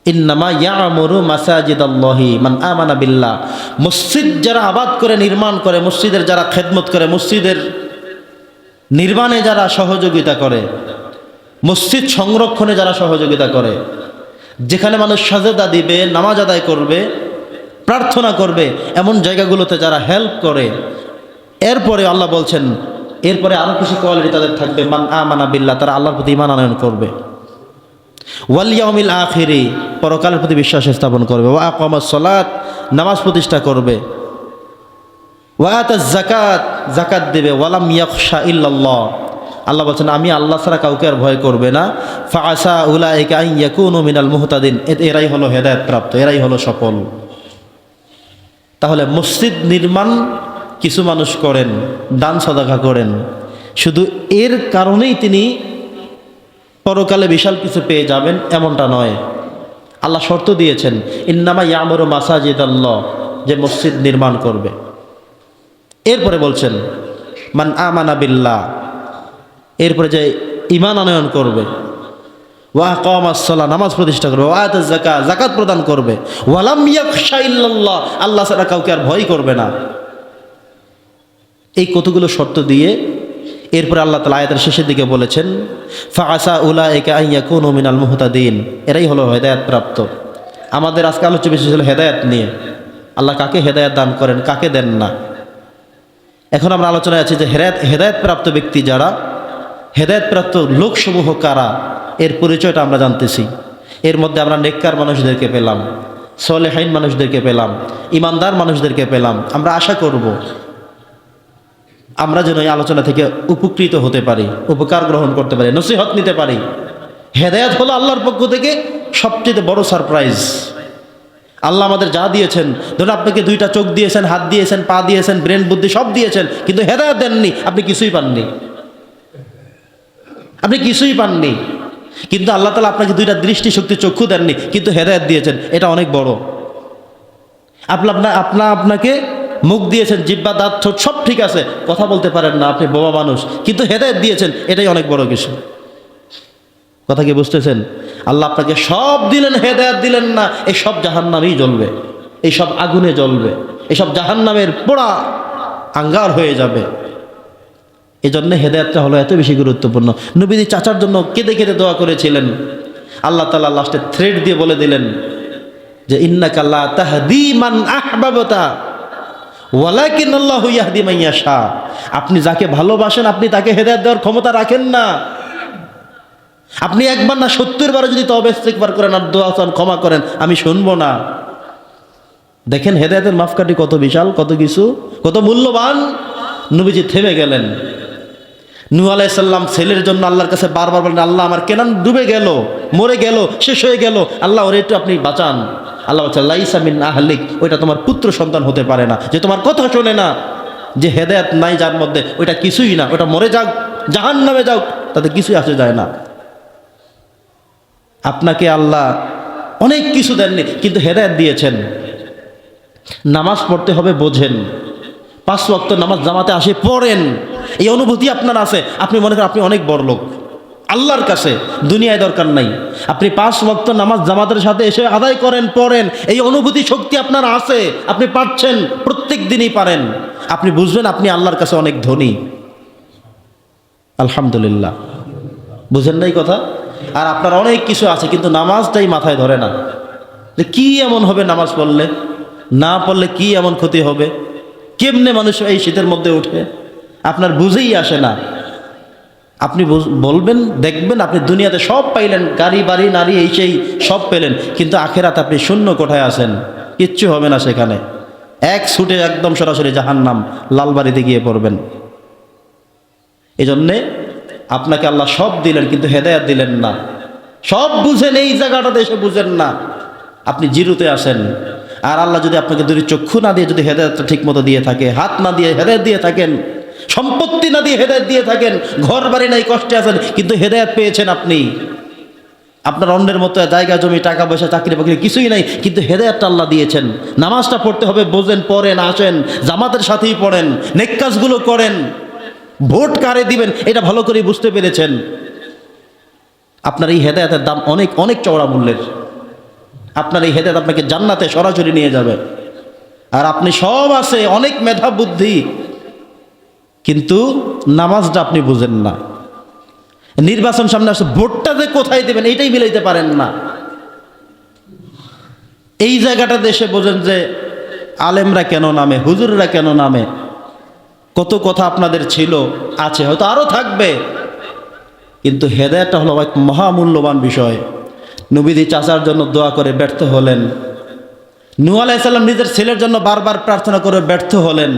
ইন্নামা ইয়া'মুরু মাসাজিদাল্লাহি মান আমানা বিল্লাহ, মসজিদ যারা আবাদ করে, নির্মাণ করে, মসজিদের যারা খেদমত করে, মসজিদের নির্মাণে যারা সহযোগিতা করে, মসজিদ সংরক্ষণে যারা সহযোগিতা করে, যেখানে মানুষ সাজদা দিবে, নামাজ আদায় করবে, প্রার্থনা করবে, এমন জায়গাগুলোতে যারা হেল্প করে, এরপরে আল্লাহ বলছেন এরপরে আরও কিছু কোয়ালিটি তাদের থাকবে। মান আমানা বিল্লাহ, তারা আল্লাহর প্রতি ঈমান আনয়ন করবে, ওয়াল ইয়াউমিল আখিরি, পরকালের প্রতি বিশ্বাস স্থাপন করবে, ওয়া আকামাস সালাত, নামাজ প্রতিষ্ঠা করবে, ওয়া আতাজ যাকাত, যাকাত দেবে, ওয়ালাম ইয়াখশা ইল্লাল্লাহ, আল্লাহ বলছেন আমি আল্লাহ ছাড়া কাউকে আর ভয় করবে না। ফাআসা উলাইকা আন ইয়াকুনু মিনাল মুহতাদিন, এরাই হলো হেদায়েত প্রাপ্ত, এরাই হলো সফল। তাহলে মসজিদ নির্মাণ কিছু মানুষ করেন, দান সদাকা করেন, শুধু এর কারণেই তিনি পরকালে বিশাল কিছু পেয়ে যাবেন এমনটা নয়। আল্লাহ শর্ত দিয়েছেন, ইন্নামা ইয়ামুরু মাসাজিদাল্লাহ, যে মসজিদ নির্মাণ করবে। এরপরে বলছেন মান আমানা বিল্লাহ, এরপরে যে ঈমান আনয়ন করবে, ওয়া আকামাস সালাহ, নামাজ প্রতিষ্ঠা করবে, ওয়া আতাজ যাকাত, যাকাত প্রদান করবে, ওয়া লাম ইয়াখশা ইল্লাল্লাহ, আল্লাহ ছাড়া কাউকে আর ভয় করবে না। এই কতগুলো শর্ত দিয়ে এরপরে আল্লাহ তাআলা আয়াতের শেষের দিকে বলেছেন ফাআসা উলাইকা আন ইয়াকুনু মিনাল মুহতাদিন, এরাই হলো হেদায়েত প্রাপ্ত। আমাদের আজকে আলোচনা বিশেষ হলো হেদায়েত নিয়ে। আল্লাহ কাকে হেদায়েত দান করেন, কাকে দেন না। এখন আমরা আলোচনায় আছি যে হেদায়েত প্রাপ্ত ব্যক্তি যারা, হেদায়েত প্রাপ্ত লোকসমূহ কারা, এর পরিচয়টা আমরা জানতেছি। এর মধ্যে আমরা নেককার মানুষদেরকে পেলাম, সলেহাইন মানুষদেরকে পেলাম, ইমানদার মানুষদেরকে পেলাম। আমরা আশা করব আমরা যেন এই আলোচনা থেকে উপকৃত হতে পারি, উপকার গ্রহণ করতে পারি, নসিহত নিতে পারি। হেদায়েত হলো আল্লাহর পক্ষ থেকে সবচেয়ে বড় সারপ্রাইজ। আল্লাহ আমাদের যা দিয়েছেন, ধরুন আপনাকে দুইটা চোখ দিয়েছেন, হাত দিয়েছেন, পা দিয়েছেন, ব্রেন বুদ্ধি সব দিয়েছেন, কিন্তু হেদায়েত দেননি, আপনি কিছুই পাননি, আপনি কিছুই পাননি। কিন্তু আল্লাহ তাআলা আপনাকে দুইটা দৃষ্টিশক্তি চক্ষু দেননি, কিন্তু হেদায়েত দিয়েছেন, এটা অনেক বড়। আপনাকে মুখ দিয়েছেন, জিহ্বা, দাঁত, ঠোঁট সব ঠিক আছে, কথা বলতে পারেন না, আপনি বোবা মানুষ, কিন্তু হেদায়েত দিয়েছেন, এটাই অনেক বড় কিছু। কথা কি বুঝতেছেন? আল্লাহ আপনাকে সব দিলেন, হেদায়েত দিলেন না, এই সব জাহান্নামেই জ্বলবে, এই সব আগুনে জ্বলবে, এসব জাহান্নামের পোড়া আঙ্গার হয়ে যাবে। এই জন্য হেদায়েতটা হলো এত বেশি গুরুত্বপূর্ণ। নবীজি চাচার জন্য কেঁদে কেঁদে দোয়া করেছিলেন। আল্লাহ তাআলা লাস্টে থ্রেড দিয়ে বলে দিলেন যে ইন্নাকা লা তাহদি মান আহবাবতা ওয়ালাকিনাল্লাহু ইয়াহদি মান ইয়াশা, আপনি যাকে ভালোবাসেন আপনি তাকে হেদায়েত দেওয়ার ক্ষমতা রাখেন না। আপনি একবার না 70 বার যদি তওবা ইস্তিগফার করেন আর দোয়া চান, ক্ষমা করেন, আমি শুনবো না। দেখেন হেদায়েতের মাপকাঠি কত বিশাল, কত কিছু, কত মূল্যবান। নবীজি থেমে গেলেন। নূহ আলাইহিস সালাম ছেলের জন্য আল্লাহর কাছে বারবার বলেন, আল্লাহ আমার কেনান ডুবে গেল, মরে গেল, শেষ হয়ে গেল, আল্লাহ ওরে একটু আপনি বাঁচান। আল্লাহ বলছেন লাইসা মিন আহলিক, ওইটা তোমার পুত্র সন্তান হতে পারে না, যে তোমার কথা শোনে না, যে হেদায়েত নাই যার মধ্যে, ওইটা কিছুই না, ওটা মরে যাক, জাহান্নামে যাক, তাতে কিছুই আসে যায় না। আপনাকে আল্লাহ অনেক কিছু দেননি, কিন্তু হেদায়েত দিয়েছেন। নামাজ পড়তে হবে বোঝেন, 5 ওয়াক্ত নামাজ জামাতে আসে পড়েন, এই অনুভূতি আপনার আছে, আপনি মনে করেন আপনি অনেক বড় লোক আল্লাহর কাছে, দুনিয়ায় দরকার নাই। আপনি 5 ওয়াক্ত নামাজ জামাতের সাথে এসে আদায় করেন, পড়েন, এই অনুভূতি শক্তি আপনার আছে, আপনি পারছেন, প্রত্যেক দিনই পারেন, আপনি বুঝবেন আপনি আল্লাহর কাছে অনেক ধনী। আলহামদুলিল্লাহ, বুঝেন নাই কথা? আর আপনার অনেক কিছু আছে, কিন্তু নামাজটাই মাথায় ধরে না, যে কি এমন হবে নামাজ পড়লে, না পড়লে কি এমন ক্ষতি হবে, কেমনে মানুষ এই শীতের মধ্যে উঠে, আপনার বুঝেই আসে না। আপনি বলবেন, দেখবেন আপনি দুনিয়াতে সব পাইলেন, গাড়ি বাড়ি নারী এই সেই সব পেলেন, কিন্তু আখেরাতে আপনি শূন্য কোঠায় আছেন, কিচ্ছু হবে না সেখানে, এক ছুটে একদম সরাসরি জাহান্নাম, লালবাড়িতে গিয়ে পড়বেন। এই জন্যে আপনাকে আল্লাহ সব দিলেন, কিন্তু হেদায়েত দিলেন না। সব বুঝেন, এই জায়গাটাতে এসে বুঝেন না, আপনি জিরোতে আসেন। আর আল্লাহ যদি আপনাকে দুটি চক্ষু না দিয়ে যদি হেদায়েতটা ঠিক মতো দিয়ে থাকে, হাত না দিয়ে হেদায়েত দিয়ে থাকেন, সম্পত্তি না দিয়ে হেদায়েত দিয়ে থাকেন, ঘর বাড়ি নাই, কষ্টে আছেন, কিন্তু হেদায়েত পেয়েছেন আপনি, আপনার অন্যের মতো জায়গা জমি টাকা পয়সা চাকরি বাকরি কিছুই নাই, কিন্তু হেদায়েতটা আল্লাহ দিয়েছেন। নামাজটা পড়তে হবে বোঝেন, পড়েন, আসেন, জামাতের সাথেই পড়েন, নেক কাজগুলো করেন, ভোট কারে দিবেন এটা ভালো করে বুঝতে পেরেছেন। আপনার এই হেদায়েতের দাম অনেক অনেক চওড়া মূল্যের। আপনার এই হেদায়েত আপনাকে জান্নাতে সরাসরি নিয়ে যাবে। আর আপনি সব আছে, অনেক মেধা বুদ্ধি, কিন্তু নামাজটা আপনি বুঝেন না। নির্বাচন সামনে আসছে, ভোটটা যে কোথায় দেবেন এইটাই মিলাইতে পারেন না। এই জায়গাটা দেশে বোঝেন যে আলেমরা কেন নামে, হুজুররা কেন নামে, কত কথা আপনাদের ছিল, আছে, হয়তো আরও থাকবে, কিন্তু হেদায়েতটা হলো এক মহামূল্যবান বিষয়। নবীজি চাচার জন্য দোয়া করে ব্যর্থ হলেন, নূহ আলাইহিস সালাম নিজের ছেলের জন্য বারবার প্রার্থনা করে ব্যর্থ হলেন।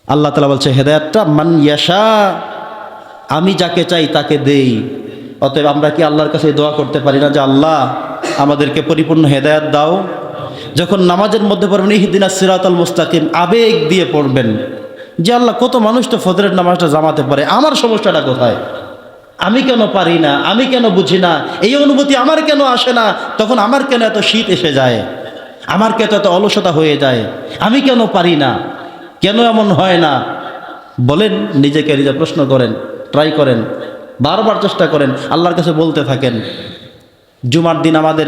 আল্লাহ তাআলা বলছে হেদায়েতটা মান ইয়াশা, আমি যাকে চাই তাকে দেই। অতএব আমরা কি আল্লাহর কাছে দোয়া করতে পারি না যে আল্লাহ আমাদেরকে পরিপূর্ণ হেদায়েত দাও? যখন নামাজের মধ্যে পড়বেন ইহদিনাস সিরাতাল মুস্তাকিম, আবেগ দিয়ে পড়বেন যে আল্লাহ কত মানুষ তো ফজরের নামাজটা জামাতে পারে, আমার সমস্যাটা কোথায়? আমি কেন পারি না, আমি কেন বুঝি না, এই অনুভূতি আমার কেন আসে না, তখন আমার কেন এত শীত এসে যায়, আমার কেন এত অলসতা হয়ে যায়, আমি কেন পারি না, কেন এমন হয় না? বলেন, নিজেকে নিজে প্রশ্ন করেন, ট্রাই করেন, বারবার চেষ্টা করেন, আল্লাহর কাছে বলতে থাকেন। জুমার দিন আমাদের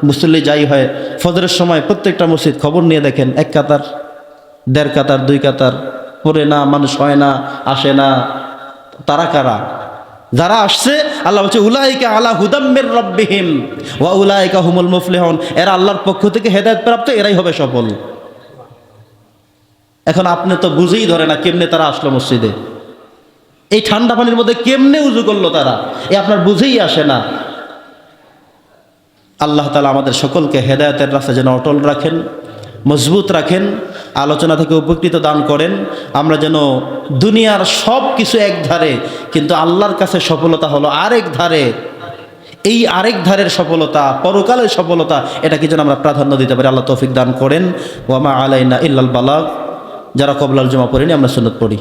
মুসল্লি যাই হয়, ফজরের সময় প্রত্যেকটা মসজিদ খবর নিয়ে দেখেন, এক কাতার, দেড় কাতার, দুই কাতার পড়ে না, মানুষ হয় না, আসে না। তারা কারা? যারা আসছে, আল্লাহ বলছে উলাইকা আলা হুদাম মির রাব্বিহিম ওয়া উলাইকা হুমুল মুফলিহুন, এরা আল্লাহর পক্ষ থেকে হেদায়েত প্রাপ্ত, এরাই হবে সফল। এখন আপনি তো বুঝেই ধরে না কেমনে তারা আসলো মসজিদে, এই ঠান্ডা পানির মধ্যে কেমনে উজু করলো তারা, এ আপনার বুঝেই আসে না। আল্লাহ তাআলা আমাদের সকলকে হেদায়েতের রাস্তা যেন অটল রাখেন, মজবুত রাখেন, আলোচনা থেকে উপকৃত দান করেন। আমরা যেন দুনিয়ার সব কিছু এক ধারে, কিন্তু আল্লাহর কাছে সফলতা হলো আরেক ধারে, এই আরেক ধারের সফলতা, পরকালের সফলতা, এটাকে যেন আমরা প্রাধান্য দিতে পারি। আল্লাহ তৌফিক দান করেন। ওয়া মা আলাইনা ইল্লাল বালাগ। যারা কবলাল জুমা পড়িনি আমরা সুন্নত পড়ি।